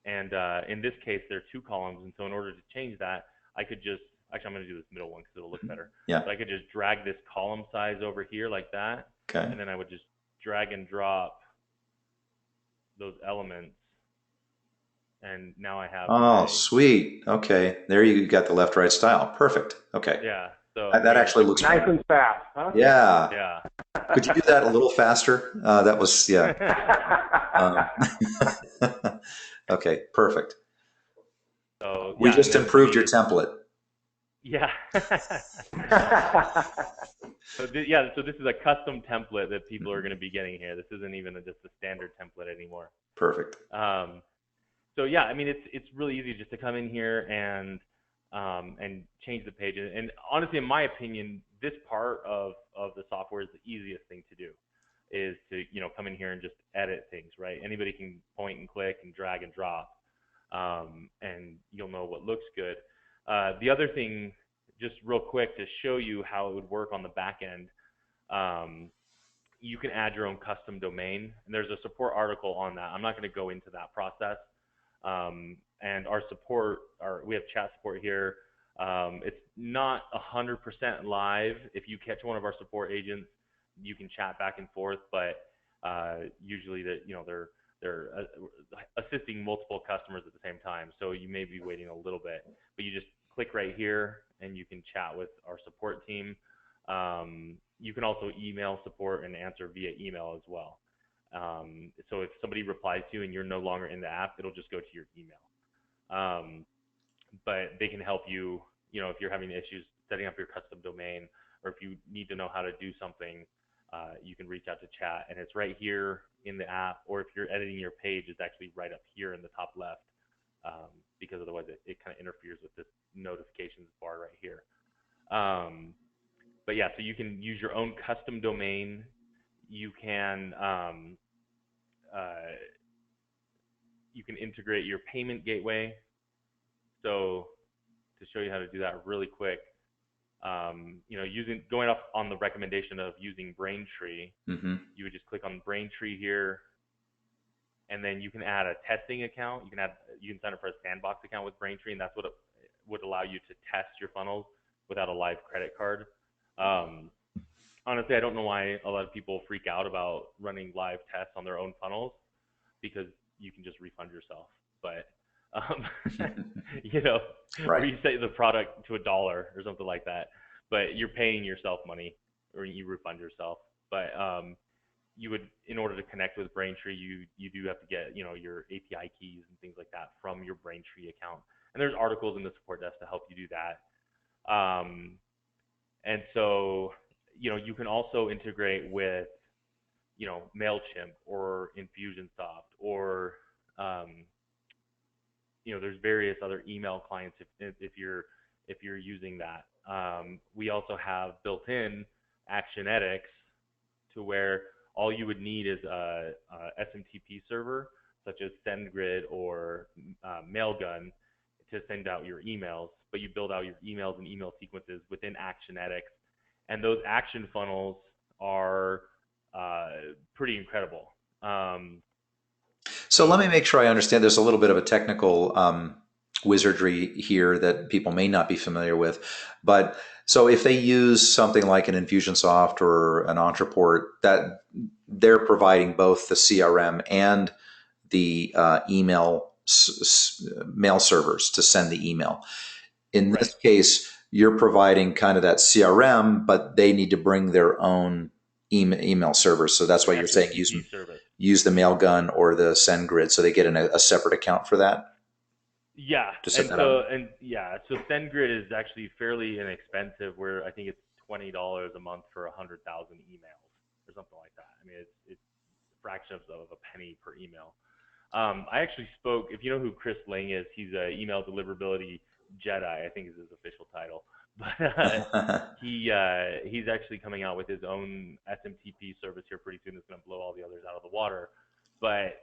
Speaker 3: and in this case there are 2 columns, and so in order to change that, I could just I'm going to do this middle one because it'll look better.
Speaker 1: Yeah.
Speaker 3: So I could just drag this column size over here like that,
Speaker 1: okay,
Speaker 3: and then I would just drag and drop those elements, and now I have.
Speaker 1: Oh, sweet. Okay, there you got the left-right style. Perfect. Okay.
Speaker 3: Yeah. So
Speaker 1: that actually looks
Speaker 2: nice
Speaker 1: better.
Speaker 2: And fast, huh?
Speaker 1: Yeah.
Speaker 3: Yeah.
Speaker 1: Could you do that a little faster? That was okay, perfect.
Speaker 3: So
Speaker 1: we just improved your template.
Speaker 3: Yeah. So this is a custom template that people are going to be getting here. This isn't even just a standard template anymore.
Speaker 1: Perfect.
Speaker 3: So yeah, I mean it's really easy just to come in here and change the page. And honestly, in my opinion, this part of the software is the easiest thing to do, is to come in here and just edit things, right? Anybody can point and click and drag and drop, and you'll know what looks good. The other thing, just real quick to show you how it would work on the back end, you can add your own custom domain, and there's a support article on that. I'm not going to go into that process. And our support, we have chat support here. It's not 100% live. If you catch one of our support agents, you can chat back and forth, but usually they're assisting multiple customers at the same time, so you may be waiting a little bit. But you just click right here, and you can chat with our support team. You can also email support and answer via email as well. So if somebody replies to you and you're no longer in the app, it'll just go to your email. But they can help you, if you're having issues setting up your custom domain, or if you need to know how to do something, you can reach out to chat, and it's right here in the app. Or if you're editing your page, it's actually right up here in the top left, because otherwise it kind of interferes with this notifications bar right here. But yeah, so you can use your own custom domain. You can integrate your payment gateway. So to show you how to do that really quick, going off on the recommendation of using Braintree, you would just click on Braintree here, and then you can add a testing account. You can sign up for a sandbox account with Braintree, and that's what it would allow you to test your funnels without a live credit card. Honestly, I don't know why a lot of people freak out about running live tests on their own funnels, because you can just refund yourself. But
Speaker 1: right.
Speaker 3: Or you set the product to $1 or something like that, but you're paying yourself money, or you refund yourself. But you would, in order to connect with Braintree, you do have to get your API keys and things like that from your Braintree account. And there's articles in the support desk to help you do that. And so you can also integrate with MailChimp or Infusionsoft, or there's various other email clients if you're using that. We also have built-in Actionetics, to where all you would need is a SMTP server such as SendGrid or Mailgun to send out your emails, but you build out your emails and email sequences within Actionetics, and those action funnels are pretty incredible.
Speaker 1: So let me make sure I understand. There's a little bit of a technical wizardry here that people may not be familiar with. But so if they use something like an Infusionsoft or an Entreport, that they're providing both the CRM and the mail servers to send the email. In
Speaker 3: Right.
Speaker 1: this case, you're providing kind of that CRM, but they need to bring their own email servers. So that's why you're saying
Speaker 3: SMTP service.
Speaker 1: use the Mailgun or the SendGrid, so they get a separate account for that
Speaker 3: Yeah,
Speaker 1: to set that up.
Speaker 3: so SendGrid is actually fairly inexpensive. Where I think it's $20 a month for 100,000 emails or something like that. I mean, it's a fraction of a penny per email. I actually spoke. If you know who Chris Lang is, he's a email deliverability Jedi, I think is his official title. But he's actually coming out with his own SMTP service here pretty soon. That's going to blow all the others out of the water. But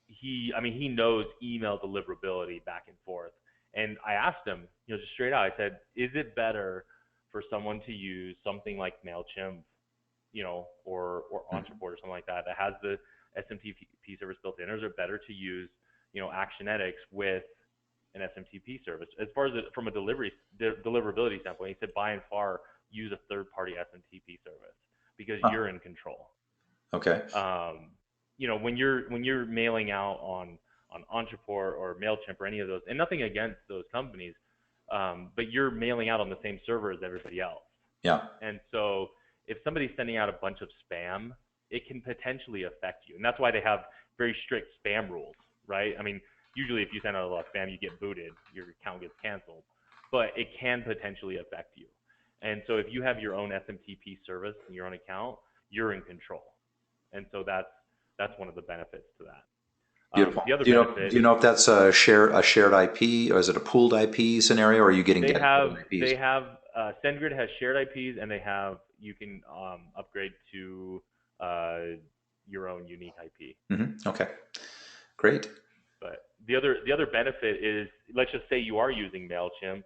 Speaker 3: he knows email deliverability back and forth. And I asked him, just straight out, I said, is it better for someone to use something like Mailchimp, or Entreport or something like that has the SMTP service built in, or is it better to use, Actionetics with an SMTP service? As far as from a deliverability standpoint, he said by and far use a third-party SMTP service because you're in control.
Speaker 1: Okay.
Speaker 3: When you're mailing out on Entreport or Mailchimp or any of those, and nothing against those companies, but you're mailing out on the same server as everybody else.
Speaker 1: Yeah.
Speaker 3: And so if somebody's sending out a bunch of spam, it can potentially affect you. And that's why they have very strict spam rules, right? I mean, usually if you send out a lot of spam, you get booted, your account gets canceled, but it can potentially affect you. And so if you have your own SMTP service in your own account, you're in control. And so that's one of the benefits to that.
Speaker 1: Beautiful.
Speaker 3: The other
Speaker 1: do
Speaker 3: benefit,
Speaker 1: you know if that's a shared IP, or is it a pooled IP scenario, or are you getting
Speaker 3: they have
Speaker 1: IPs?
Speaker 3: SendGrid has shared IPs, and you can upgrade to your own unique IP.
Speaker 1: Mm-hmm. Okay, great.
Speaker 3: But the other benefit is, let's just say you are using Mailchimp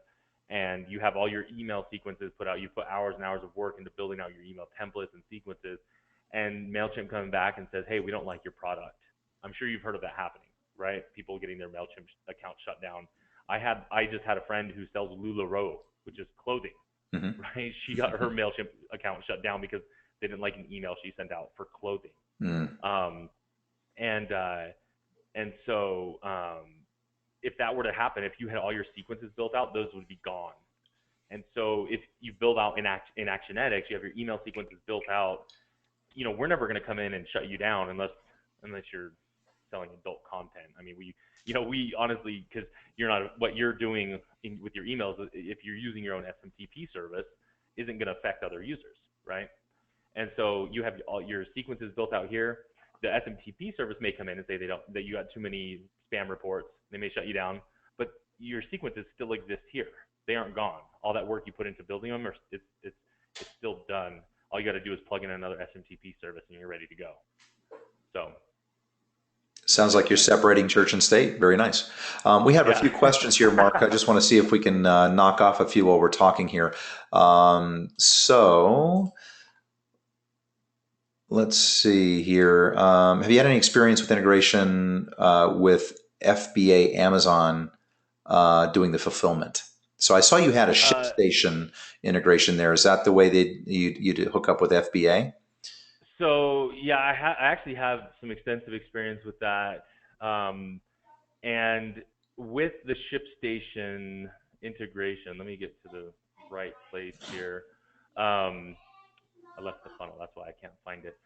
Speaker 3: and you have all your email sequences put out. You put hours and hours of work into building out your email templates and sequences, and Mailchimp comes back and says, "Hey, we don't like your product." I'm sure you've heard of that happening, right? People getting their Mailchimp account shut down. I just had a friend who sells LuLaRoe, which is clothing,
Speaker 1: Mm-hmm.
Speaker 3: right? She got her Mailchimp account shut down because they didn't like an email she sent out for clothing.
Speaker 1: Mm.
Speaker 3: And so if that were to happen, if you had all your sequences built out, those would be gone. And so if you build out in Actionetics, you have your email sequences built out, we're never going to come in and shut you down unless you're selling adult content. I mean, we honestly, because what you're doing with your emails, if you're using your own SMTP service, isn't going to affect other users, right? And so you have all your sequences built out here. The SMTP service may come in and say that you got too many spam reports. They may shut you down, but your sequences still exist here. They aren't gone. All that work you put into building them, it's still done. All you got to do is plug in another SMTP service and you're ready to go. So.
Speaker 1: Sounds like you're separating church and state. Very nice. We have a few questions here, Mark. I just want to see if we can knock off a few while we're talking here. So let's see here. Have you had any experience with integration with FBA Amazon doing the fulfillment? So I saw you had a ShipStation integration there. Is that the way you'd hook up with FBA?
Speaker 3: So yeah, I actually have some extensive experience with that, and with the ShipStation integration. Let me get to the right place here. I left the funnel, that's why I can't find it.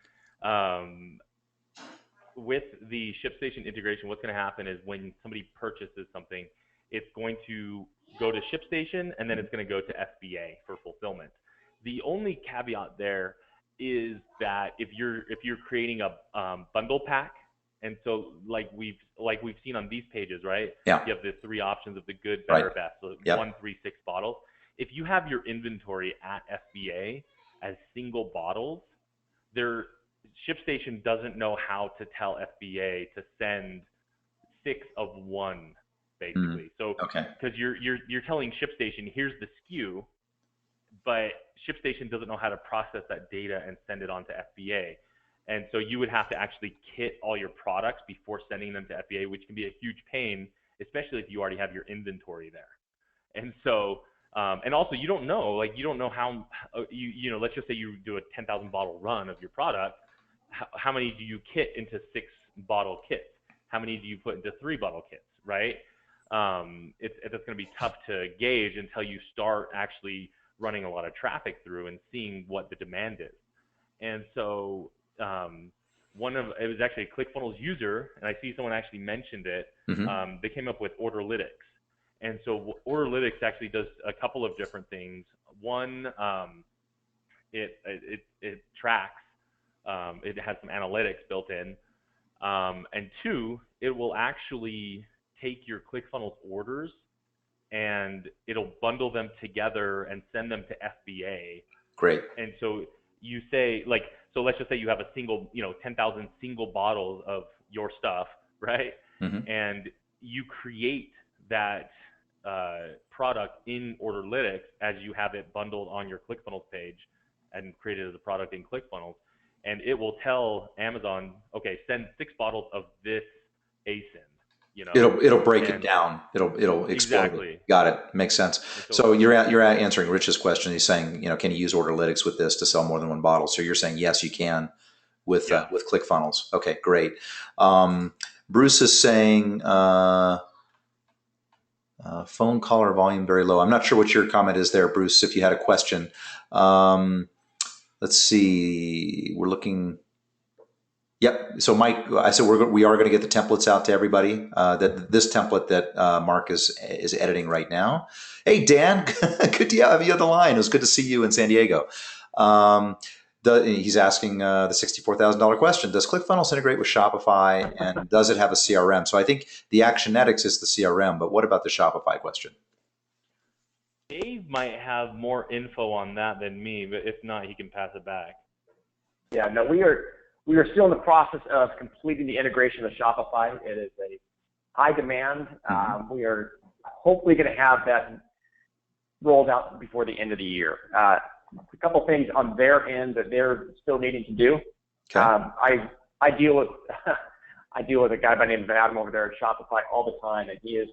Speaker 3: With the ShipStation integration, what's going to happen is when somebody purchases something, it's going to go to ShipStation and then it's going to go to FBA for fulfillment. The only caveat there is that if you're creating a bundle pack, and so like we've seen on these pages, right?
Speaker 1: Yeah.
Speaker 3: You have the three options of the good, better,
Speaker 1: right.
Speaker 3: best. So
Speaker 1: yep.
Speaker 3: 1, 3, 6 bottles. If you have your inventory at FBA as single bottles, ShipStation doesn't know how to tell FBA to send 6 of 1, basically. So because you're telling ShipStation, here's the SKU, but ShipStation doesn't know how to process that data and send it on to FBA. And so you would have to actually kit all your products before sending them to FBA, which can be a huge pain especially if you already have your inventory there. And so, and also you don't know, like you don't know how, you know, let's just say you do a 10,000 bottle run of your product. How many do you kit into 6 bottle kits? How many do you put into 3 bottle kits, right? It's going to be tough to gauge until you start actually running a lot of traffic through and seeing what the demand is. And so it was actually a ClickFunnels user, and I see someone actually mentioned it.
Speaker 1: Mm-hmm.
Speaker 3: They came up with Orderlytics. And so Orderlytics actually does a couple of different things. One, it tracks, it has some analytics built in. And 2, it will actually take your ClickFunnels orders and it'll bundle them together and send them to FBA.
Speaker 1: Great.
Speaker 3: And so you say, like, so let's just say you have a single, 10,000 single bottles of your stuff, right?
Speaker 1: Mm-hmm.
Speaker 3: And you create that product in Orderlytics as you have it bundled on your ClickFunnels page and created as a product in ClickFunnels. And it will tell Amazon, okay, send 6 bottles of this ASIN.
Speaker 1: It'll break it down. It'll explode.
Speaker 3: Exactly.
Speaker 1: Got it. Makes sense. So you're answering Rich's question. He's saying, can you use Orderlytics with this to sell more than 1 bottle? So you're saying yes, you can with ClickFunnels. Okay, great. Bruce is saying phone caller volume very low. I'm not sure what your comment is there, Bruce. If you had a question, let's see. We're looking. Yep. So Mike, I said we are going to get the templates out to everybody. This template that Mark is editing right now. Hey Dan, good to have you on the line. It was good to see you in San Diego. He's asking the $64,000 question: does ClickFunnels integrate with Shopify, and does it have a CRM? So I think the Actionetics is the CRM, but what about the Shopify question?
Speaker 3: Dave might have more info on that than me, but if not, he can pass it back.
Speaker 2: Yeah. No, we are still in the process of completing the integration with Shopify. It is a high demand. We are hopefully going to have that rolled out before the end of the year. A couple things on their end that they're still needing to do.
Speaker 1: Okay.
Speaker 2: I deal with a guy by the name of Adam over there at Shopify all the time, and he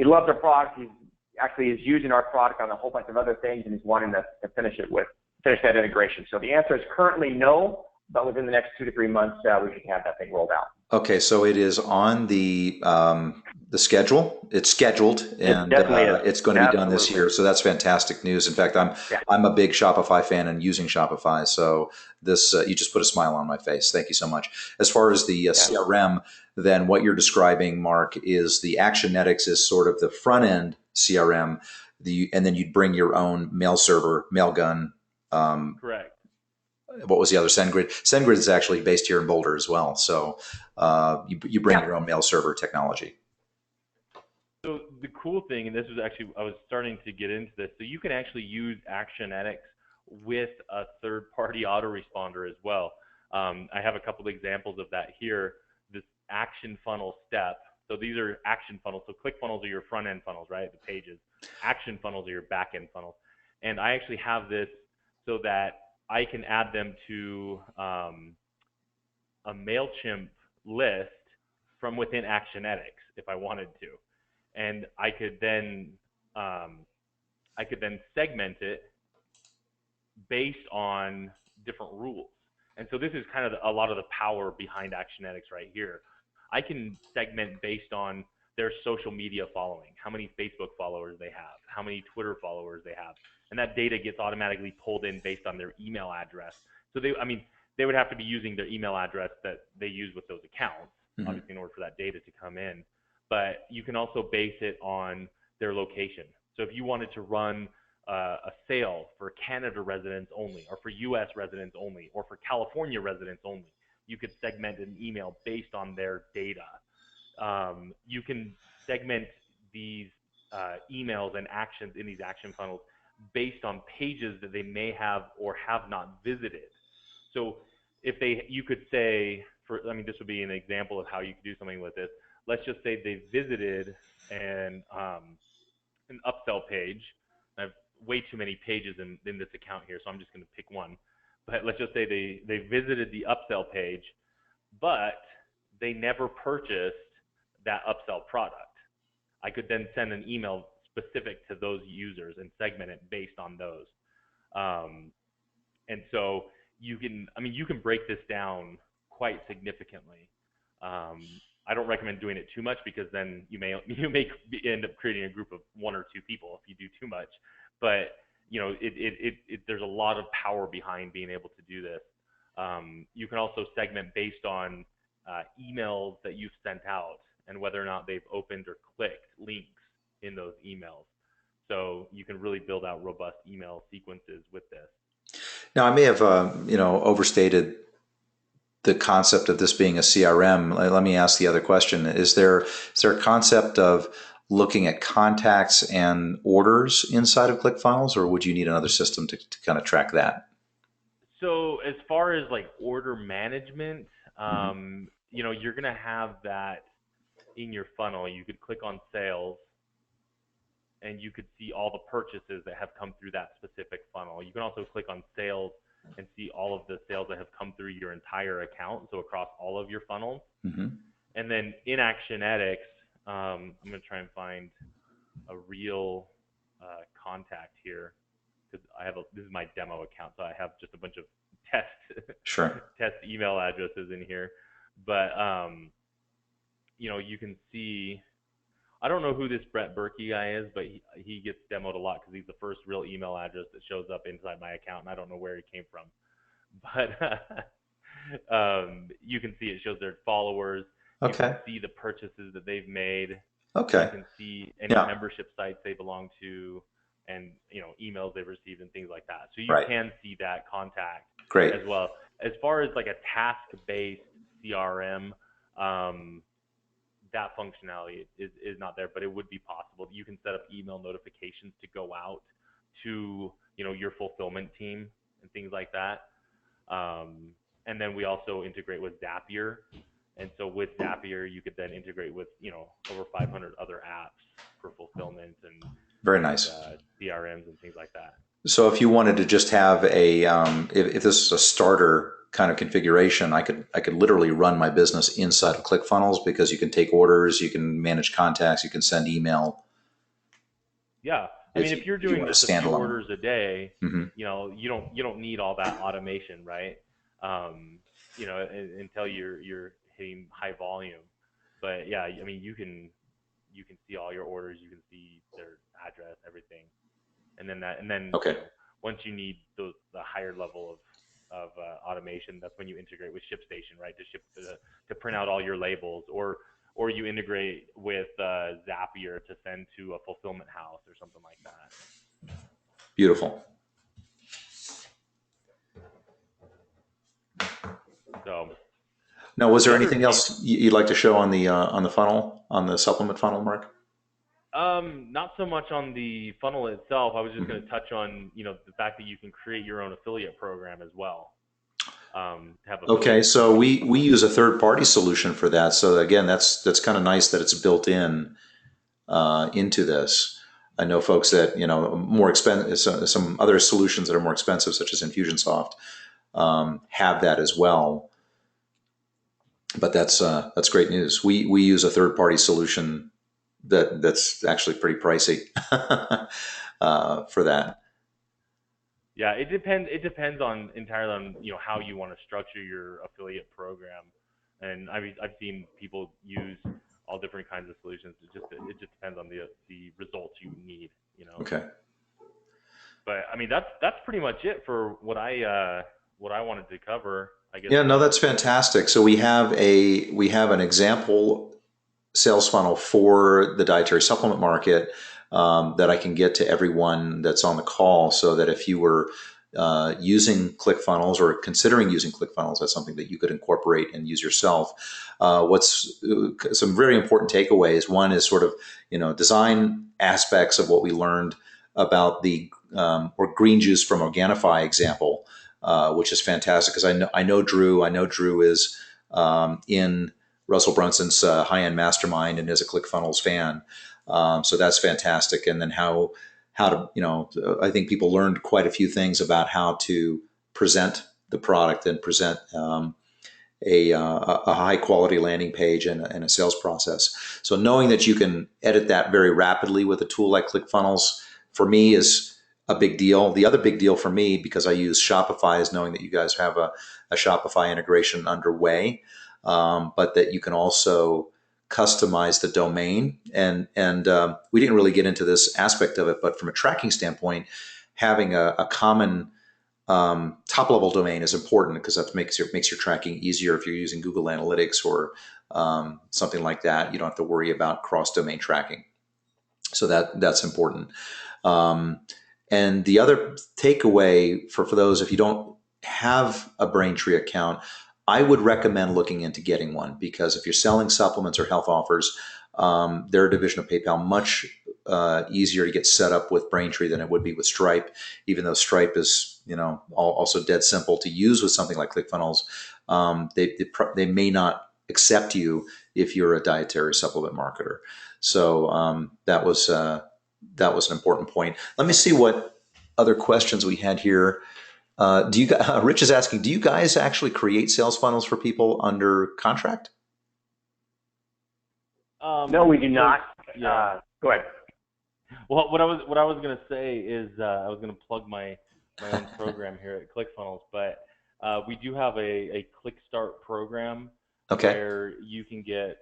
Speaker 2: loves our product. He actually is using our product on a whole bunch of other things, and he's wanting to finish that integration. So the answer is currently no, but within the next 2 to 3 months, we should have that thing rolled out. Okay,
Speaker 1: so it is on the schedule. It's scheduled, and it's going to be done this year. So that's fantastic news. In fact, I'm a big Shopify fan and using Shopify. So this you just put a smile on my face. Thank you so much. As far as the CRM, then what you're describing, Mark, is the Actionetics is sort of the front end CRM. And then you'd bring your own mail server, Mailgun.
Speaker 3: Correct.
Speaker 1: What was the other? SendGrid. SendGrid is actually based here in Boulder as well. So you bring your own mail server technology.
Speaker 3: So the cool thing, and this was actually, I was starting to get into this, so you can actually use Actionetics with a third-party autoresponder as well. I have a couple of examples of that here. This action funnel step. So these are action funnels. So ClickFunnels are your front-end funnels, right? The pages. Action funnels are your back-end funnels. And I actually have this so that I can add them to a MailChimp list from within Actionetics if I wanted to. And I could then segment it based on different rules. And so this is kind of a lot of the power behind Actionetics right here. I can segment based on their social media following, how many Facebook followers they have, how many Twitter followers they have. And that data gets automatically pulled in based on their email address. So they would have to be using their email address that they use with those accounts, obviously, in order for that data to come in. But you can also base it on their location. So if you wanted to run a sale for Canada residents only, or for US residents only, or for California residents only, you could segment an email based on their data. You can segment these emails and actions in these action funnels based on pages that they may have or have not visited. So if you could say, this would be an example of how you could do something with this. Let's just say they visited an upsell page. I have way too many pages in this account here, so I'm just going to pick one. But let's just say they visited the upsell page, but they never purchased that upsell product. I could then send an email specific to those users and segment it based on those. And so you can break this down quite significantly. I don't recommend doing it too much, because then you may end up creating a group of 1 or 2 people if you do too much. But there's a lot of power behind being able to do this. You can also segment based on emails that you've sent out and whether or not they've opened or clicked links in those emails. So you can really build out robust email sequences with this.
Speaker 1: Now, I may have overstated the concept of this being a CRM. Let me ask the other question. Is there a concept of looking at contacts and orders inside of ClickFunnels, or would you need another system to kind of track that?
Speaker 3: So as far as like order management, you're going to have that in your funnel. You could click on sales and you could see all the purchases that have come through that specific funnel. You can also click on sales and see all of the sales that have come through your entire account, so across all of your funnels. And then in Actionetics, I'm going to try and find a real contact here, because this is my demo account, so I have just a bunch of test email addresses in here. But you can see, I don't know who this Brett Berkey guy is, but he gets demoed a lot because he's the first real email address that shows up inside my account, and I don't know where he came from. But you can see it shows their followers. You can see the purchases that they've made. You can see any membership sites they belong to, and emails they've received and things like that. So you can see that contact as well. As far as like a task-based CRM, that functionality is not there, but it would be possible. You can set up email notifications to go out to your fulfillment team and things like that. And then we also integrate with Zapier. And so with Zapier, you could then integrate with over 500 other apps for fulfillment and
Speaker 1: very nice
Speaker 3: CRMs and things like that.
Speaker 1: So if you wanted to just have a if this is a starter kind of configuration, I could literally run my business inside of ClickFunnels, because you can take orders, you can manage contacts, you can send email.
Speaker 3: Yeah, I mean, if you're doing just a few orders a day, you don't need all that automation, right? Until you're hitting high volume. But yeah, I mean, you can see all your orders, you can see their address, everything, and then once you need the higher level of automation, that's when you integrate with ShipStation, right? To print out all your labels, or you integrate with Zapier to send to a fulfillment house or something like that.
Speaker 1: Beautiful.
Speaker 3: So
Speaker 1: now, was there anything else you'd like to show on the funnel, on the supplement funnel, Mark?
Speaker 3: Not so much on the funnel itself. I was just going to touch on, the fact that you can create your own affiliate program as well.
Speaker 1: Okay, so we use a third-party solution for that. So again, that's kind of nice that it's built in into this. I know folks that more expensive, some other solutions that are more expensive, such as Infusionsoft, have that as well. But that's great news. We use a third-party solution that's actually pretty pricey for that.
Speaker 3: Yeah, it depends entirely on how you want to structure your affiliate program. And I've seen people use all different kinds of solutions. It just depends on the results you need.
Speaker 1: Okay.
Speaker 3: But I mean, that's pretty much it for what I wanted to cover, I guess.
Speaker 1: Yeah, no, that's fantastic. So we have an example sales funnel for the dietary supplement market that I can get to everyone that's on the call, so that if you were using ClickFunnels or considering using ClickFunnels, that's something that you could incorporate and use yourself. What's some very important takeaways? One is sort of design aspects of what we learned about the or green juice from Organifi example, which is fantastic, because I know Drew. I know Drew is in Russell Brunson's high-end mastermind and is a ClickFunnels fan. So that's fantastic. And then how to, I think people learned quite a few things about how to present the product and present a high quality landing page and a sales process. So knowing that you can edit that very rapidly with a tool like ClickFunnels for me is a big deal. The other big deal for me, because I use Shopify, is knowing that you guys have a Shopify integration underway, but that you can also customize the domain. And we didn't really get into this aspect of it, but from a tracking standpoint, having a common top level domain is important because that makes your tracking easier if you're using Google Analytics or something like that. You don't have to worry about cross domain tracking. So that's important. And the other takeaway for those, if you don't have a Braintree account, I would recommend looking into getting one, because if you're selling supplements or health offers, they're a division of PayPal, much easier to get set up with Braintree than it would be with Stripe, even though Stripe is, also dead simple to use with something like ClickFunnels. They may not accept you if you're a dietary supplement marketer. So that was an important point. Let me see what other questions we had here. Rich is asking, do you guys actually create sales funnels for people under contract?
Speaker 2: No, we do not.
Speaker 3: Yeah.
Speaker 2: Go ahead.
Speaker 3: Well, what I was gonna say is I was gonna plug my own program here at ClickFunnels, but we do have a Click Start program.
Speaker 1: Okay.
Speaker 3: Where you can get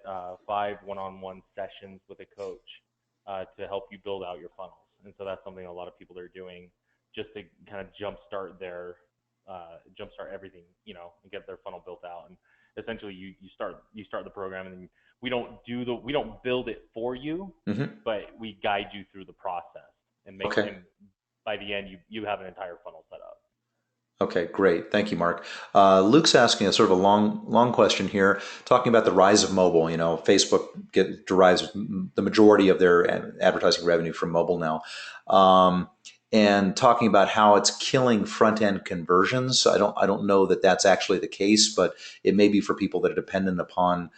Speaker 3: 5 one-on-one sessions with a coach to help you build out your funnels. And so that's something a lot of people are doing just to kind of jumpstart everything, and get their funnel built out. And essentially you start the program, and then we don't build it for you, but we guide you through the process and and by the end you have an entire funnel set up.
Speaker 1: Okay, great. Thank you, Mark. Luke's asking a sort of a long question here, talking about the rise of mobile. Facebook derives the majority of their advertising revenue from mobile now, and talking about how it's killing front-end conversions. I don't know that that's actually the case, but it may be for people that are dependent upon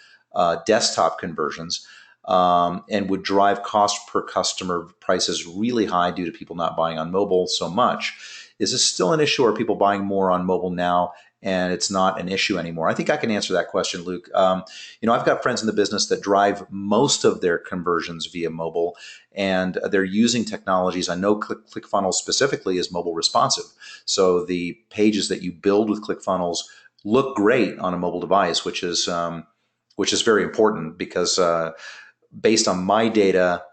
Speaker 1: desktop conversions, and would drive cost per customer prices really high due to people not buying on mobile so much. Is this still an issue, or are people buying more on mobile now and it's not an issue anymore? I think I can answer that question, Luke. I've got friends in the business that drive most of their conversions via mobile, and they're using technologies. I know ClickFunnels specifically is mobile responsive. So the pages that you build with ClickFunnels look great on a mobile device, which is very important, because based on my data,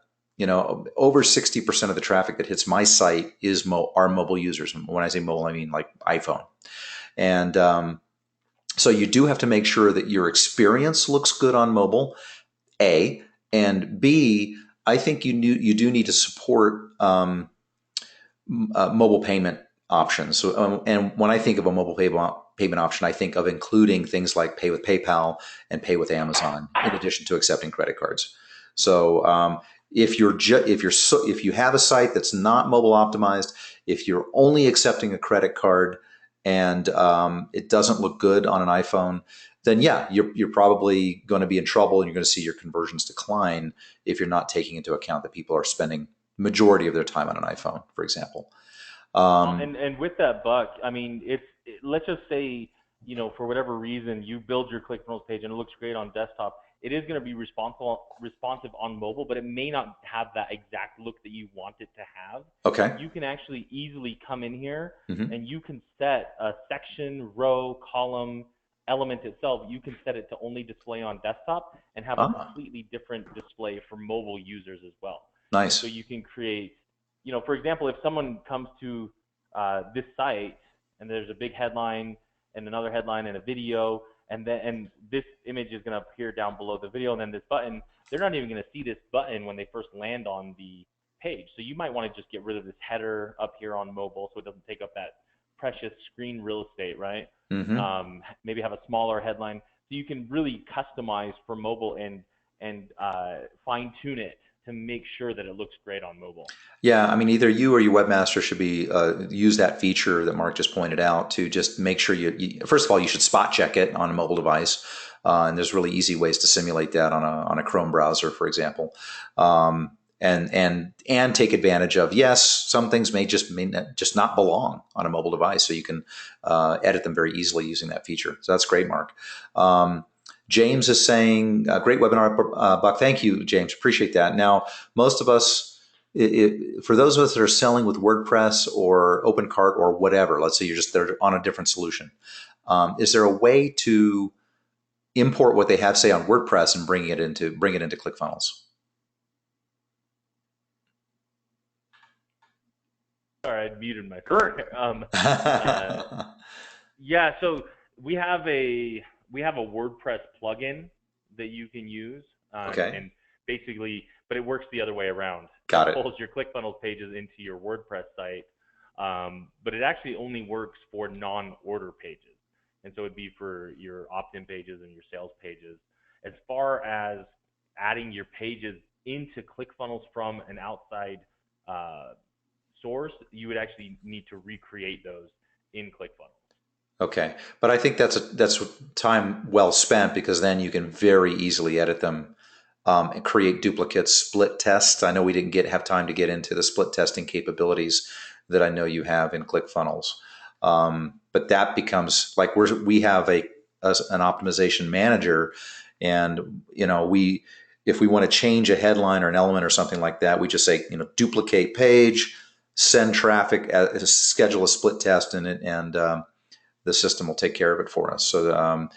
Speaker 1: over 60% of the traffic that hits my site are mobile users. When I say mobile, I mean like iPhone. And so you do have to make sure that your experience looks good on mobile, A, and B, I think you do need to support mobile payment options. So, and when I think of a mobile payment option, I think of including things like Pay with PayPal and Pay with Amazon, in addition to accepting credit cards. So if you have a site that's not mobile optimized, if you're only accepting a credit card and it doesn't look good on an iPhone, then yeah, you're probably going to be in trouble, and you're going to see your conversions decline if you're not taking into account that people are spending majority of their time on an iPhone, for example.
Speaker 3: And with that, Buck, I mean, let's just say, for whatever reason, you build your ClickFunnels page and it looks great on desktop. It is going to be responsive on mobile, but it may not have that exact look that you want it to have.
Speaker 1: Okay.
Speaker 3: You can actually easily come in here and you can set a section, row, column, element itself. You can set it to only display on desktop and have a completely different display for mobile users as well.
Speaker 1: Nice.
Speaker 3: So you can create, for example, if someone comes to this site and there's a big headline and another headline and a video, and this image is going to appear down below the video, and then this button, they're not even going to see this button when they first land on the page. So you might want to just get rid of this header up here on mobile so it doesn't take up that precious screen real estate, right? Maybe have a smaller headline. So you can really customize for mobile and fine tune it to make sure that it looks great on mobile.
Speaker 1: Yeah, I mean, either you or your webmaster should be use that feature that Mark just pointed out to just make sure you first of all, you should spot check it on a mobile device, and there's really easy ways to simulate that on a Chrome browser, for example. and take advantage of, yes, some things may just not belong on a mobile device, so you can edit them very easily using that feature. So that's great, Mark. James is saying, great webinar, Buck. Thank you, James. Appreciate that. Now, most of us, for those of us that are selling with WordPress or OpenCart or whatever, let's say they're on a different solution, is there a way to import what they have, say, on WordPress and bring it into ClickFunnels?
Speaker 3: Sorry, I muted myself. Yeah, so we have a WordPress plugin that you can use,
Speaker 1: Okay.
Speaker 3: and basically, but it works the other way around.
Speaker 1: Got
Speaker 3: It
Speaker 1: it.
Speaker 3: pulls your ClickFunnels pages into your WordPress site, but it actually only works for non-order pages, and so it'd be for your opt-in pages and your sales pages. As far as adding your pages into ClickFunnels from an outside source, you would actually need to recreate those in ClickFunnels.
Speaker 1: Okay, but I think that's time well spent, because then you can very easily edit them and create duplicates, split tests. I know we didn't have time to get into the split testing capabilities that I know you have in ClickFunnels, but that becomes like we have an optimization manager, and if we want to change a headline or an element or something like that, we just say duplicate page, send traffic, schedule a split test, and the system will take care of it for us. So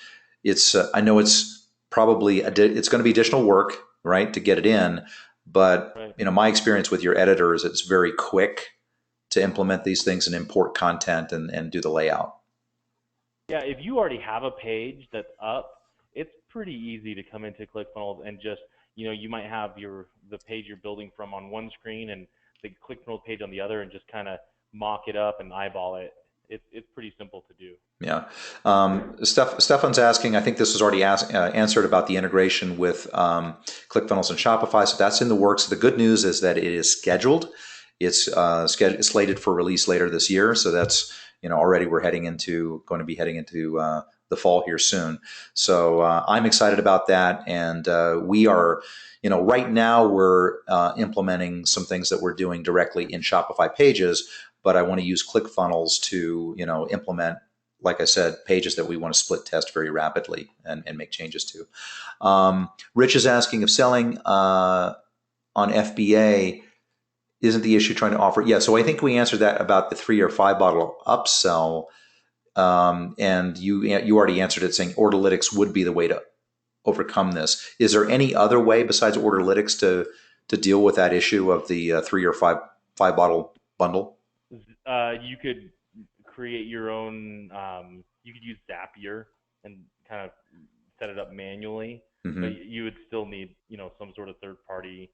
Speaker 1: it's I know it's probably it's going to be additional work, right, to get it in, but
Speaker 3: Right.
Speaker 1: my experience with your editor is it's very quick to implement these things and import content and do the layout.
Speaker 3: Yeah, if you already have a page that's up, it's pretty easy to come into ClickFunnels and just, you might have the page you're building from on one screen and the ClickFunnels page on the other, and just kind of mock it up and eyeball it. It's pretty simple to do.
Speaker 1: Yeah. Stefan's asking, I think this was already answered about the integration with ClickFunnels and Shopify. So that's in the works. The good news is that it is scheduled. It's slated for release later this year. So that's, already we're going to be heading into the fall here soon. So I'm excited about that. And we are, right now we're implementing some things that we're doing directly in Shopify pages, but I want to use ClickFunnels to, implement, like I said, pages that we want to split test very rapidly and make changes to. Rich is asking if selling on FBA isn't the issue trying to offer. Yeah, so I think we answered that about the 3 or 5 bottle upsell. And you already answered it saying Orderlytics would be the way to overcome this. Is there any other way besides Orderlytics to deal with that issue of the 3 or 5 bottle bundle?
Speaker 3: You could create your own, you could use Zapier and kind of set it up manually, but you would still need, some sort of third-party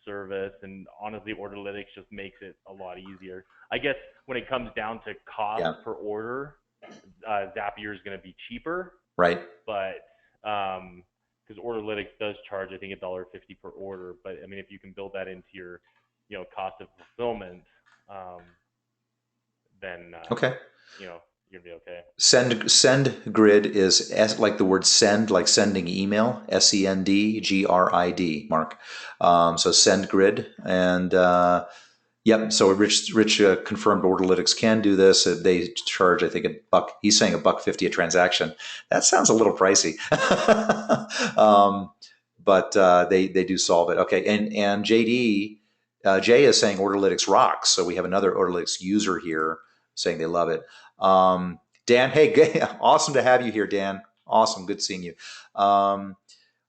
Speaker 3: service. And honestly, Orderlytics just makes it a lot easier. I guess when it comes down to cost per order, Zapier is going to be cheaper.
Speaker 1: Right.
Speaker 3: But because Orderlytics does charge, I think, $1.50 per order. But I mean, if you can build that into your, cost of fulfillment, then
Speaker 1: okay.
Speaker 3: You're gonna be okay.
Speaker 1: SendGrid is like the word send, like sending email. SendGrid, Mark. So SendGrid, and yep. So Rich confirmed Orderlytics can do this. They charge, I think, $1. He's saying $1.50 a transaction. That sounds a little pricey, but they do solve it. Okay, and JD. Jay is saying Orderlytics rocks. So we have another Orderlytics user here saying they love it. Dan, hey, awesome to have you here, Dan. Awesome, good seeing you.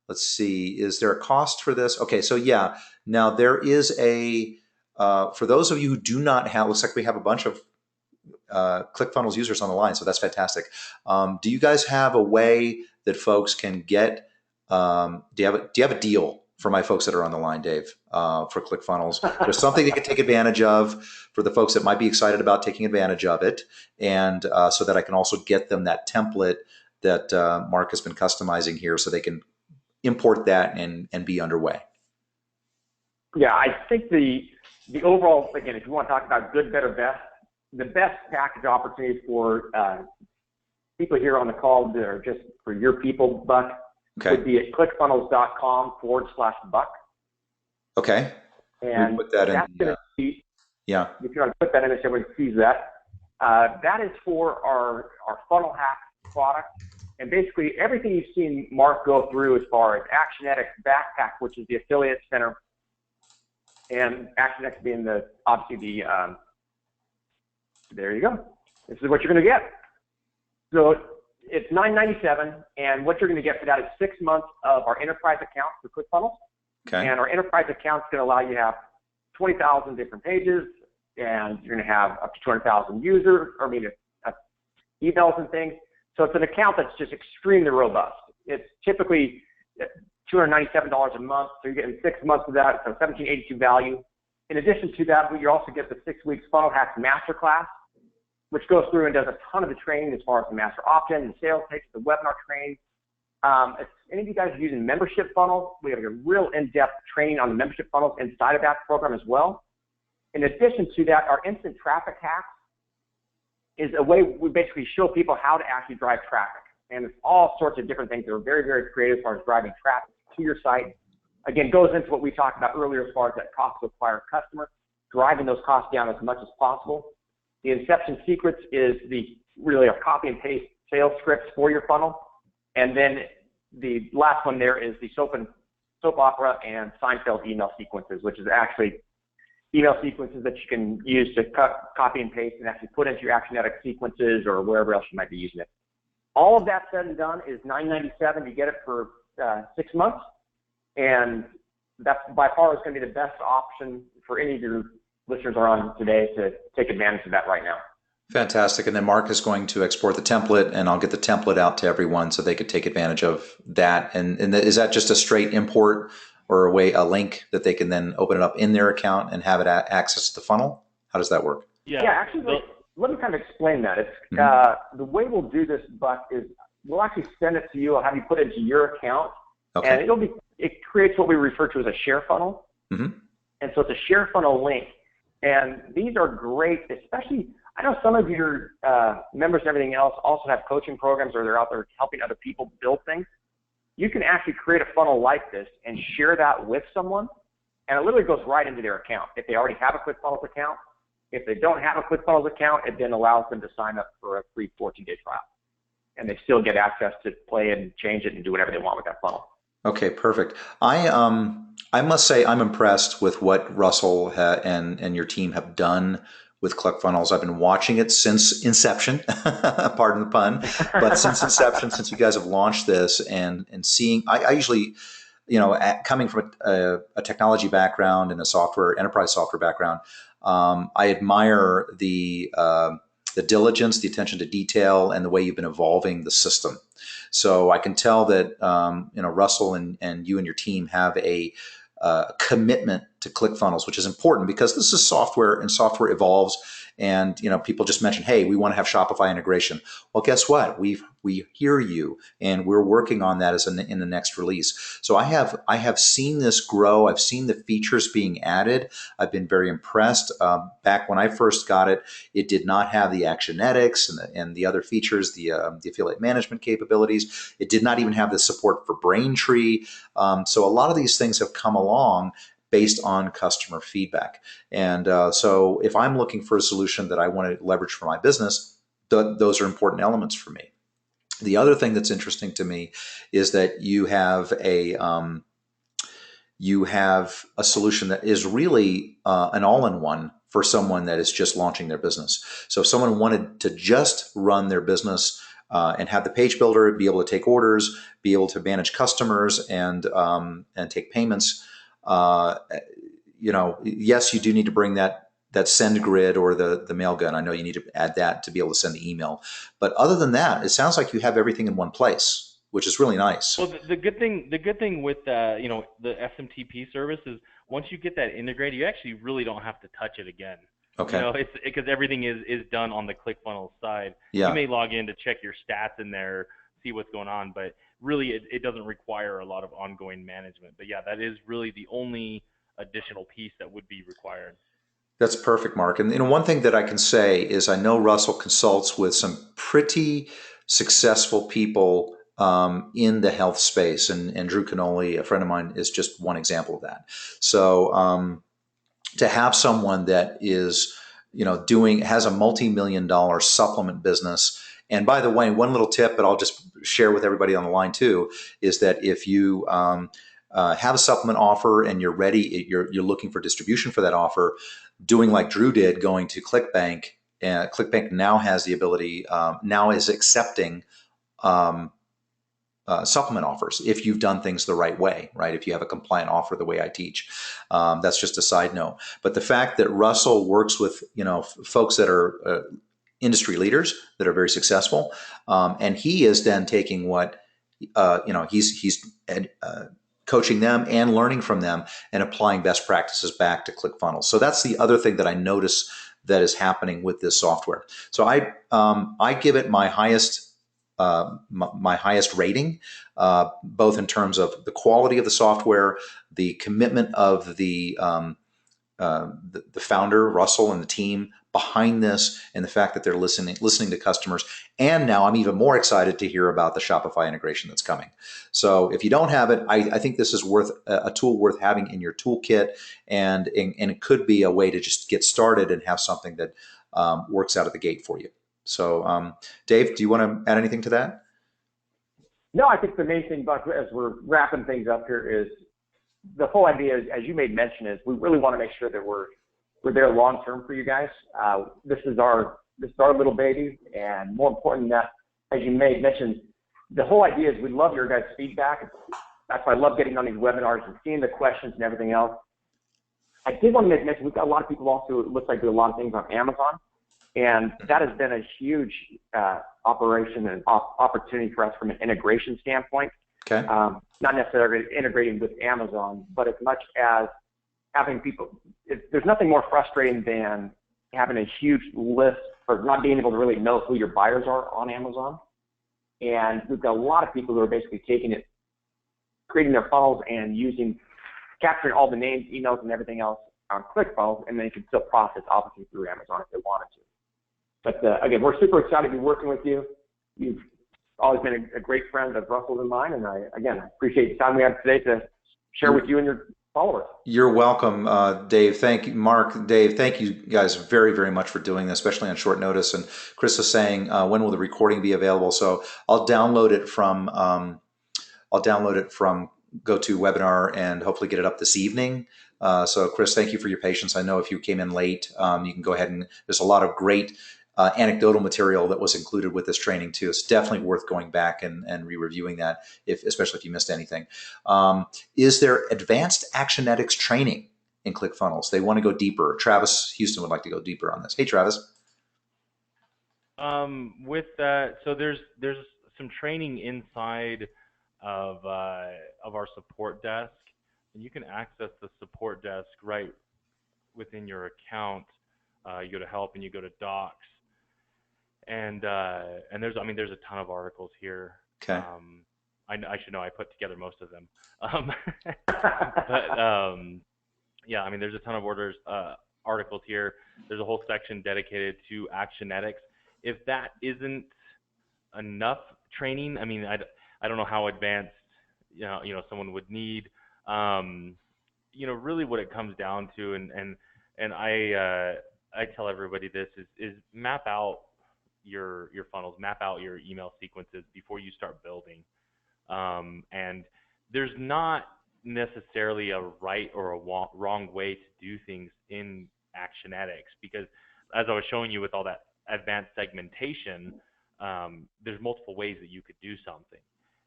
Speaker 1: Let's see, is there a cost for this? Okay, so yeah, now there is for those of you who do not have, looks like we have a bunch of ClickFunnels users on the line, so that's fantastic. Do you guys have a way that folks can get, do you have a deal for my folks that are on the line, Dave, for ClickFunnels? There's something they can take advantage of for the folks that might be excited about taking advantage of it, and so that I can also get them that template that Mark has been customizing here, so they can import that and be underway.
Speaker 2: Yeah, I think the overall, again, if you want to talk about good, better, best, the best package opportunity for people here on the call that are just for your people, Buck, would be at clickfunnels.com/Buck.
Speaker 1: Okay.
Speaker 2: And
Speaker 1: put that in.
Speaker 2: that's going to be,
Speaker 1: yeah.
Speaker 2: if you want to put that in there so everybody sees that, that is for our funnel hack product. And basically everything you've seen Mark go through as far as Actionetics Backpack, which is the affiliate center, and Actionetics being obviously there you go. This is what you're going to get. So it's $9.97, and what you're going to get for that is 6 months of our enterprise account for ClickFunnels.
Speaker 1: Okay.
Speaker 2: And our enterprise account is going to allow you to have 20,000 different pages, and you're going to have up to 200,000 emails and things. So it's an account that's just extremely robust. It's typically $297 a month, so you're getting 6 months of that, so $1,782 value. In addition to that, you also get the 6 weeks Funnel Hacks Masterclass, which goes through and does a ton of the training as far as the master opt-in, the sales pitch, the webinar training. If any of you guys are using membership funnels, we have a real in-depth training on the membership funnels inside of that program as well. In addition to that, our instant traffic hacks is a way we basically show people how to actually drive traffic. And it's all sorts of different things that are very, very creative as far as driving traffic to your site. Again, goes into what we talked about earlier as far as that cost to acquire a customer, driving those costs down as much as possible. The Inception Secrets is really a copy and paste sales scripts for your funnel. And then the last one there is the soap opera and Seinfeld email sequences, which is actually email sequences that you can use to copy and paste and actually put into your Actionetics sequences or wherever else you might be using it. All of that said and done is $9.97. You get it for 6 months, and that's by far is going to be the best option for any of your listeners are on today to take advantage of that right now.
Speaker 1: Fantastic. And then Mark is going to export the template, and I'll get the template out to everyone so they could take advantage of that. And is that just a straight import or a link that they can then open it up in their account and have it access to the funnel? How does that work?
Speaker 2: Yeah, actually, let me kind of explain that. It's the way we'll do this, Buck, is we'll actually send it to you. I'll have you put it into your account, and it creates what we refer to as a share funnel. Mm-hmm. And so it's a share funnel link. And these are great, especially, I know some of your members and everything else also have coaching programs or they're out there helping other people build things. You can actually create a funnel like this and share that with someone, and it literally goes right into their account. If they already have a ClickFunnels account, if they don't have a ClickFunnels account, it then allows them to sign up for a free 14-day trial. And they still get access to play and change it and do whatever they want with that funnel.
Speaker 1: Okay, perfect. I must say I'm impressed with what Russell and your team have done with ClickFunnels. I've been watching it since inception, pardon the pun, but since inception, since you guys have launched this and seeing, I usually, coming from a technology background and enterprise software background, I admire the diligence, the attention to detail, and the way you've been evolving the system. So I can tell that Russell and you and your team have a commitment to ClickFunnels, which is important because this is software, and software evolves. And people just mention, hey, we want to have Shopify integration. Well, guess what? We hear you, and we're working on that in the next release. So I have seen this grow. I've seen the features being added. I've been very impressed. Back when I first got it, it did not have the Actionetics and the other features, the affiliate management capabilities. It did not even have the support for Braintree. So a lot of these things have come along based on customer feedback. And so if I'm looking for a solution that I want to leverage for my business, those are important elements for me. The other thing that's interesting to me is that you have a solution that is really an all-in-one for someone that is just launching their business. So if someone wanted to just run their business and have the page builder, be able to take orders, be able to manage customers and take payments, yes, you do need to bring that send grid or the Mailgun. I know you need to add that to be able to send the email. But other than that, it sounds like you have everything in one place, which is really nice.
Speaker 3: Well, the good thing with the SMTP service is once you get that integrated, you actually really don't have to touch it again.
Speaker 1: Okay.
Speaker 3: It's because everything is done on the ClickFunnels side.
Speaker 1: Yeah.
Speaker 3: You may log in to check your stats in there, see what's going on, but really it doesn't require a lot of ongoing management. But yeah, that is really the only additional piece that would be required.
Speaker 1: That's perfect, Mark. And one thing that I can say is I know Russell consults with some pretty successful people in the health space, and Drew Canoli, a friend of mine, is just one example of that. So to have someone that is, has a multi-million-dollar supplement business. And by the way, one little tip that I'll just share with everybody on the line too is that if you have a supplement offer and you're ready, you're looking for distribution for that offer, doing like Drew did, going to ClickBank. And ClickBank now has the ability, now is accepting um, supplement offers if you've done things the right way, right? If you have a compliant offer the way I teach. That's just a side note. But the fact that Russell works with, folks that are industry leaders that are very successful, and he is then taking what, he's coaching them and learning from them and applying best practices back to ClickFunnels. So that's the other thing that I notice that is happening with this software. So I give it my highest rating, both in terms of the quality of the software, the commitment of the founder Russell and the team behind this, and the fact that they're listening to customers. And now I'm even more excited to hear about the Shopify integration that's coming. So if you don't have it, I think this is worth a tool worth having in your toolkit, and it could be a way to just get started and have something that works out of the gate for you. So, Dave, do you want to add anything to that?
Speaker 2: No, I think the main thing, Buck, as we're wrapping things up here, is the whole idea, as you made mention, is we really want to make sure that we're there long term for you guys. This is our little baby, and more important than that, as you made mention, the whole idea is we love your guys' feedback. That's why I love getting on these webinars and seeing the questions and everything else. I did want to make mention, we've got a lot of people also, it looks like do a lot of things on Amazon. And that has been a huge operation and opportunity for us from an integration standpoint.
Speaker 1: Okay.
Speaker 2: Not necessarily integrating with Amazon, but as much as having people, there's nothing more frustrating than having a huge list or not being able to really know who your buyers are on Amazon. And we've got a lot of people who are basically taking it, creating their funnels and capturing all the names, emails, and everything else on ClickFunnels, and then you can still process obviously through Amazon if they wanted to. But again, we're super excited to be working with you. You've always been a great friend of Russell's and mine, and I appreciate the time we have today to share with you and your followers.
Speaker 1: You're welcome, Dave. Thank you, Mark. Dave, thank you guys very, very much for doing this, especially on short notice. And Chris is saying, when will the recording be available? So I'll download it from GoToWebinar and hopefully get it up this evening. So Chris, thank you for your patience. I know if you came in late, you can go ahead and there's a lot of great anecdotal material that was included with this training too. It's definitely worth going back and re-reviewing that, especially if you missed anything. Is there advanced Actionetics training in ClickFunnels? They want to go deeper. Travis Houston would like to go deeper on this. Hey, Travis.
Speaker 3: With that, so there's some training inside of our support desk, and you can access the support desk right within your account. You go to help and you go to docs. And there's a ton of articles here.
Speaker 1: Okay.
Speaker 3: I should know I put together most of them. There's a ton of articles here. There's a whole section dedicated to Actionetics. If that isn't enough training, I don't know how advanced someone would need. Really what it comes down to, and I tell everybody this is map out your funnels, map out your email sequences before you start building. And there's not necessarily a right or a wrong way to do things in Actionetics, because as I was showing you with all that advanced segmentation, there's multiple ways that you could do something.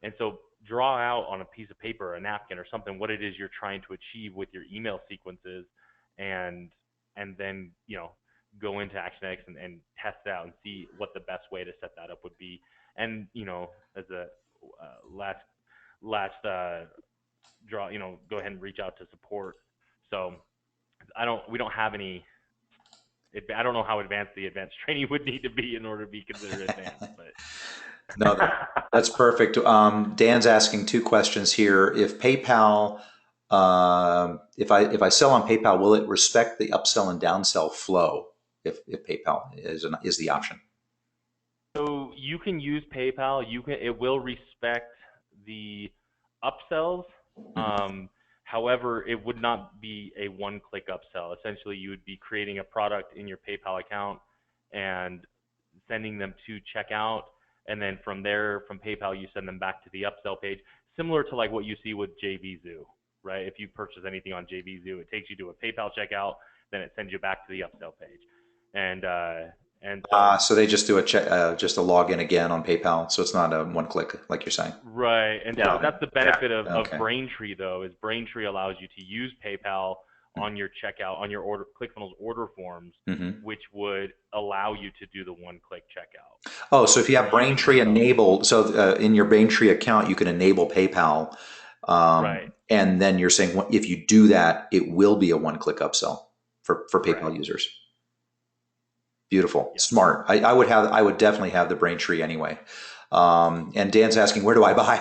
Speaker 3: And so draw out on a piece of paper, a napkin or something, what it is you're trying to achieve with your email sequences, and then go into Actionetics and test it out and see what the best way to set that up would be. And as a last draw, go ahead and reach out to support. So we don't have any. I don't know how advanced the advanced training would need to be in order to be considered advanced, but.
Speaker 1: No, that's perfect. Dan's asking two questions here. If PayPal, if I sell on PayPal, will it respect the upsell and downsell flow if PayPal is the option?
Speaker 3: So you can use PayPal. It will respect the upsells. However, it would not be a one-click upsell. Essentially, you would be creating a product in your PayPal account and sending them to checkout. And then from there, from PayPal, you send them back to the upsell page, similar to like what you see with JVZoo, right? If you purchase anything on JVZoo, it takes you to a PayPal checkout, then it sends you back to the upsell page. And
Speaker 1: So they just do just a login again on PayPal, so it's not a one click like you're saying.
Speaker 3: right. And
Speaker 2: Yeah.
Speaker 3: so that's the benefit of
Speaker 1: Okay.
Speaker 3: Braintree, though, is Braintree allows you to use PayPal on your checkout, on your ClickFunnels order forms,
Speaker 1: Mm-hmm.
Speaker 3: which would allow you to do the one-click checkout.
Speaker 1: Oh, so if you have Braintree enabled, so in your Braintree account, you can enable PayPal.
Speaker 3: Right.
Speaker 1: And then you're saying if you do that, it will be a one-click upsell for PayPal
Speaker 2: Right. users.
Speaker 1: Beautiful.
Speaker 3: Yeah.
Speaker 1: Smart. I would definitely have the Braintree anyway. And Dan's asking, where do I buy?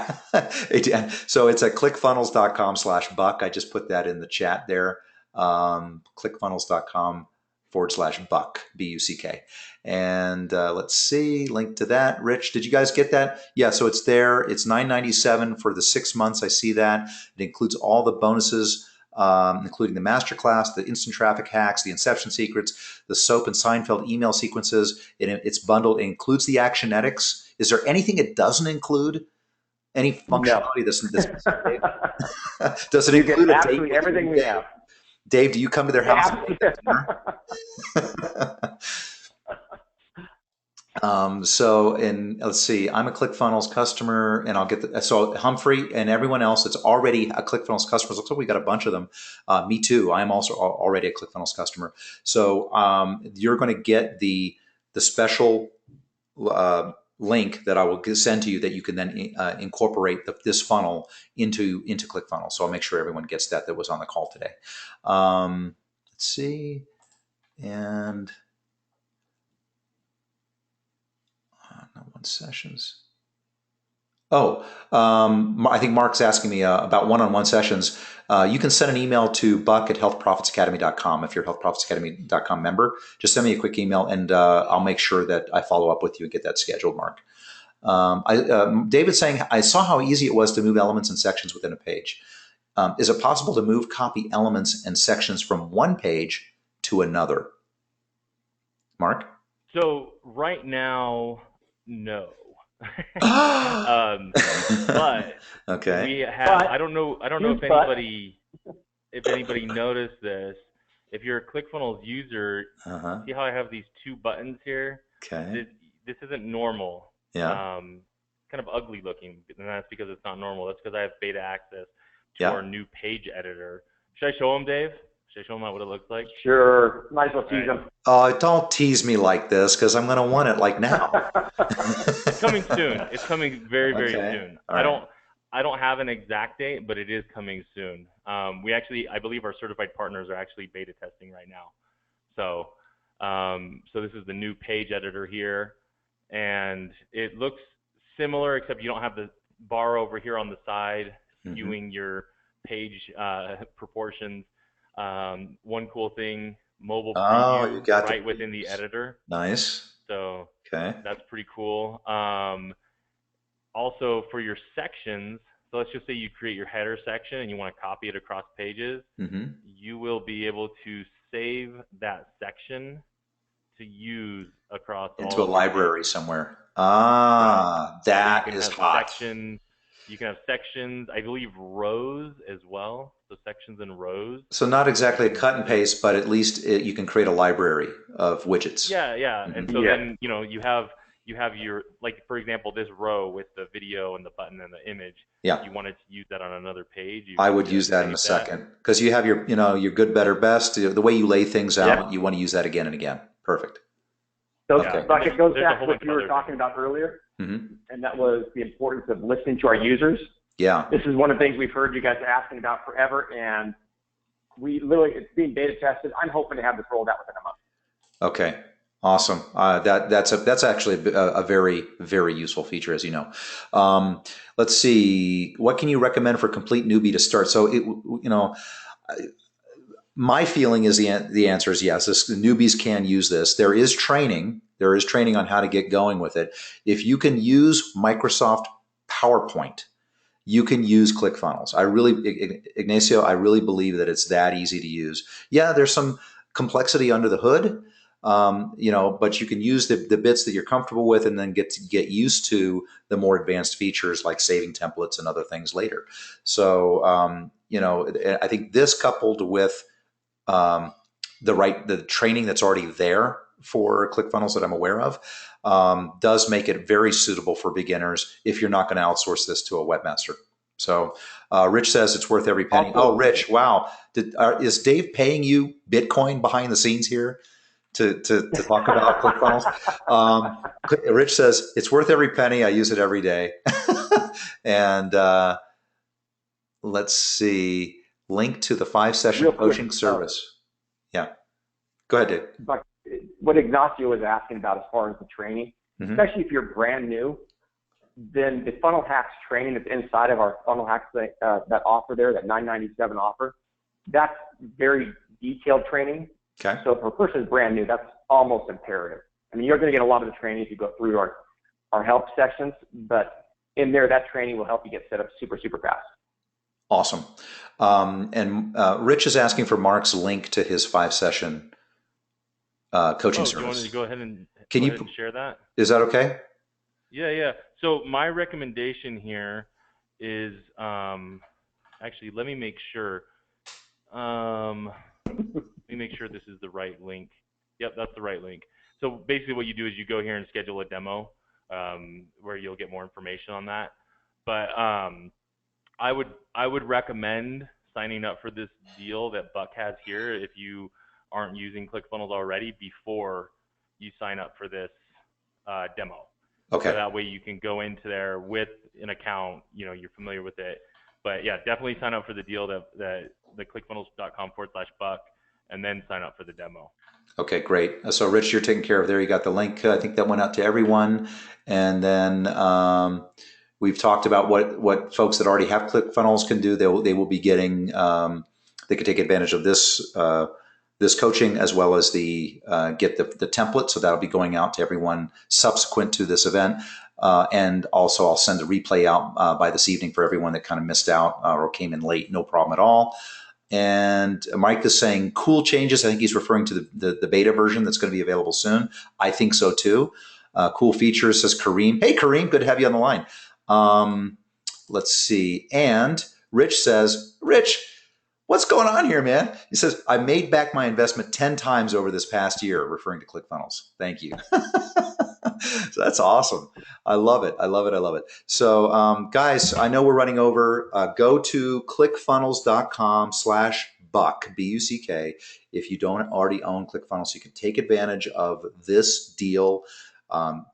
Speaker 1: Hey, Dan. So it's at clickfunnels.com/buck. I just put that in the chat there. Clickfunnels.com/buck, BUCK. And let's see, link to that. Rich, did you guys get that? Yeah, so it's there. It's $9.97 for the 6 months. I see that. It includes all the bonuses, including the masterclass, the instant traffic hacks, the inception secrets, the Soap and Seinfeld email sequences. It's bundled. It includes the Actionetics. Is there anything it doesn't include? Any functionality that's does it
Speaker 2: You
Speaker 1: include
Speaker 2: get
Speaker 1: a date
Speaker 2: absolutely
Speaker 1: with
Speaker 2: everything
Speaker 1: you,
Speaker 2: we
Speaker 1: Dave?
Speaker 2: have.
Speaker 1: Dave, do you come to their house? And let's see, I'm a ClickFunnels customer, and I'll get so Humphrey and everyone else that's already a ClickFunnels customer. Looks like we got a bunch of them. Me too. I am also already a ClickFunnels customer. So you're going to get the special link that I will send to you that you can then incorporate this funnel into ClickFunnels. So I'll make sure everyone gets that was on the call today. Let's see, and one sessions. Oh, I think Mark's asking me about one-on-one sessions. You can send an email to buck@healthprofitsacademy.com. If you're a healthprofitsacademy.com member, just send me a quick email and I'll make sure that I follow up with you and get that scheduled, Mark. David's saying, I saw how easy it was to move elements and sections within a page. Is it possible to move copy elements and sections from one page to another? Mark?
Speaker 3: So right now, no. But
Speaker 1: okay.
Speaker 3: we have. I don't know if anybody noticed this. If you're a ClickFunnels user, see how I have these two buttons here?
Speaker 1: Okay.
Speaker 3: This isn't normal.
Speaker 1: Yeah.
Speaker 3: Kind of ugly looking, and that's because it's not normal. That's because I have beta access to our new page editor. Should I show them, Dave? Should I show them what it looks like?
Speaker 2: Sure. Might as well tease them.
Speaker 1: Oh, don't tease me like this, because I'm going to want it like now.
Speaker 3: It's coming soon. It's coming very, very soon.
Speaker 1: All
Speaker 3: I don't have an exact date, but it is coming soon. We actually, I believe our certified partners are actually beta testing right now. So, so this is the new page editor here, and it looks similar, except you don't have the bar over here on the side skewing your page proportions. One cool thing, mobile preview
Speaker 1: you got
Speaker 3: right within the editor.
Speaker 1: Nice.
Speaker 3: So
Speaker 1: okay,
Speaker 3: that's pretty cool. Also for your sections, so let's just say you create your header section and you want to copy it across pages, you will be able to save that section to use across
Speaker 1: into a library somewhere. Ah, that is hot.
Speaker 3: You can have sections, I believe rows as well. So sections and rows.
Speaker 1: So not exactly a cut and paste, but at least you can create a library of widgets.
Speaker 3: Yeah, yeah. And so then, you know, you have your, like, for example, this row with the video and the button and the image.
Speaker 1: Yeah.
Speaker 3: You wanted to use that on another page.
Speaker 1: I would use that in a second, because you have your, you know, your good, better, best, the way you lay things out. You want to use that again and again. Perfect.
Speaker 2: So it goes back to what you were talking about earlier, and that was the importance of listening to our users.
Speaker 1: Yeah.
Speaker 2: This is one of the things we've heard you guys asking about forever, and we literally, it's being beta tested. I'm hoping to have this rolled out within a month.
Speaker 1: Okay. Awesome. That's actually a very, very useful feature, as you know. Let's see. What can you recommend for complete newbie to start? So, my feeling is the answer is yes. The newbies can use this. There is training. There is training on how to get going with it. If you can use Microsoft PowerPoint, you can use ClickFunnels. Ignacio, I really believe that it's that easy to use. Yeah, there's some complexity under the hood, but you can use the bits that you're comfortable with, and then get used to the more advanced features like saving templates and other things later. So, I think this, coupled with the training that's already there for ClickFunnels that I'm aware of, does make it very suitable for beginners if you're not going to outsource this to a webmaster. So Rich says it's worth every penny. Oh, Rich, wow. Is Dave paying you Bitcoin behind the scenes here to talk about ClickFunnels? Rich says it's worth every penny. I use it every day. And let's see, link to the 5-session coaching service. Yeah. Go ahead, Dave.
Speaker 2: But what Ignacio was asking about as far as the training, especially if you're brand new, then the Funnel Hacks training that's inside of our Funnel Hacks that offer there, that $997 offer, that's very detailed training.
Speaker 1: Okay.
Speaker 2: So for a person who's brand new, that's almost imperative. I mean, you're going to get a lot of the training if you go through our help sections, but in there, that training will help you get set up super, super fast.
Speaker 1: Awesome. And Rich is asking for Mark's link to his 5-session coaching service.
Speaker 3: You wanted to go ahead and share that?
Speaker 1: Is that okay?
Speaker 3: Yeah. So my recommendation here is actually, let me make sure. Let me make sure this is the right link. Yep, that's the right link. So basically, what you do is you go here and schedule a demo where you'll get more information on that. But I would recommend signing up for this deal that Buck has here if you aren't using ClickFunnels already before you sign up for this demo.
Speaker 1: Okay.
Speaker 3: So that way you can go into there with an account, you're familiar with it. But yeah, definitely sign up for the deal that the clickfunnels.com/Buck, and then sign up for the demo.
Speaker 1: Okay, great. So Rich, you're taken care of there. You got the link. I think that went out to everyone. And then we've talked about what folks that already have ClickFunnels can do. They will be getting, they can take advantage of this coaching, as well as get the template. So that'll be going out to everyone subsequent to this event. And also I'll send a replay out by this evening for everyone that kind of missed out or came in late. No problem at all. And Mike is saying cool changes. I think he's referring to the beta version that's going to be available soon. I think so too. Cool features, says Kareem. Hey, Kareem, good to have you on the line. Let's see. And Rich says, Rich, what's going on here, man? He says, I made back my investment 10 times over this past year, referring to ClickFunnels. Thank you. So that's awesome. I love it. So guys, I know we're running over. Go to clickfunnels.com/Buck, B-U-C-K, if you don't already own ClickFunnels, so you can take advantage of this deal.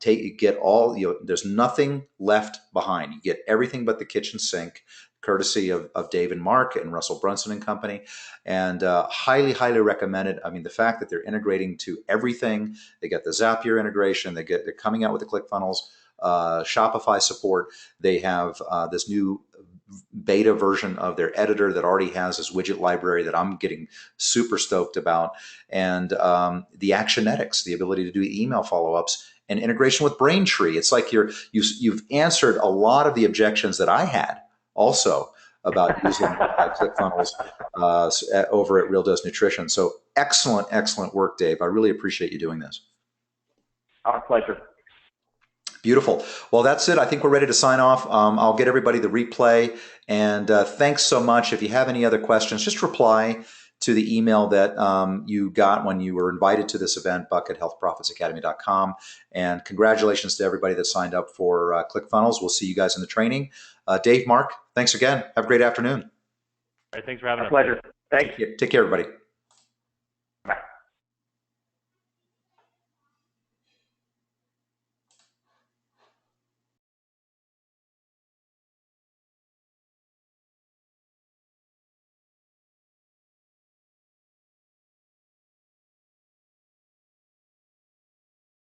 Speaker 1: There's nothing left behind. You get everything but the kitchen sink, courtesy of Dave and Mark and Russell Brunson and company, and highly, highly recommended. I mean, the fact that they're integrating to everything, they get the Zapier integration, they're coming out with the ClickFunnels, Shopify support. They have this new beta version of their editor that already has this widget library that I'm getting super stoked about, and the Actionetics, the ability to do email follow-ups, and integration with Braintree. It's like you've answered a lot of the objections that I had also about using ClickFunnels over at Real Dose Nutrition. So excellent work, Dave. I really appreciate you doing this.
Speaker 2: Our pleasure.
Speaker 1: Beautiful. Well, that's it. I think we're ready to sign off. I'll get everybody the replay. And thanks so much. If you have any other questions, just reply to the email that you got when you were invited to this event, buck@healthprofitsacademy.com. And congratulations to everybody that signed up for ClickFunnels. We'll see you guys in the training. Dave, Mark, thanks again. Have a great afternoon.
Speaker 3: All right, thanks for having us.
Speaker 2: Our pleasure. Thanks.
Speaker 1: Take care, everybody.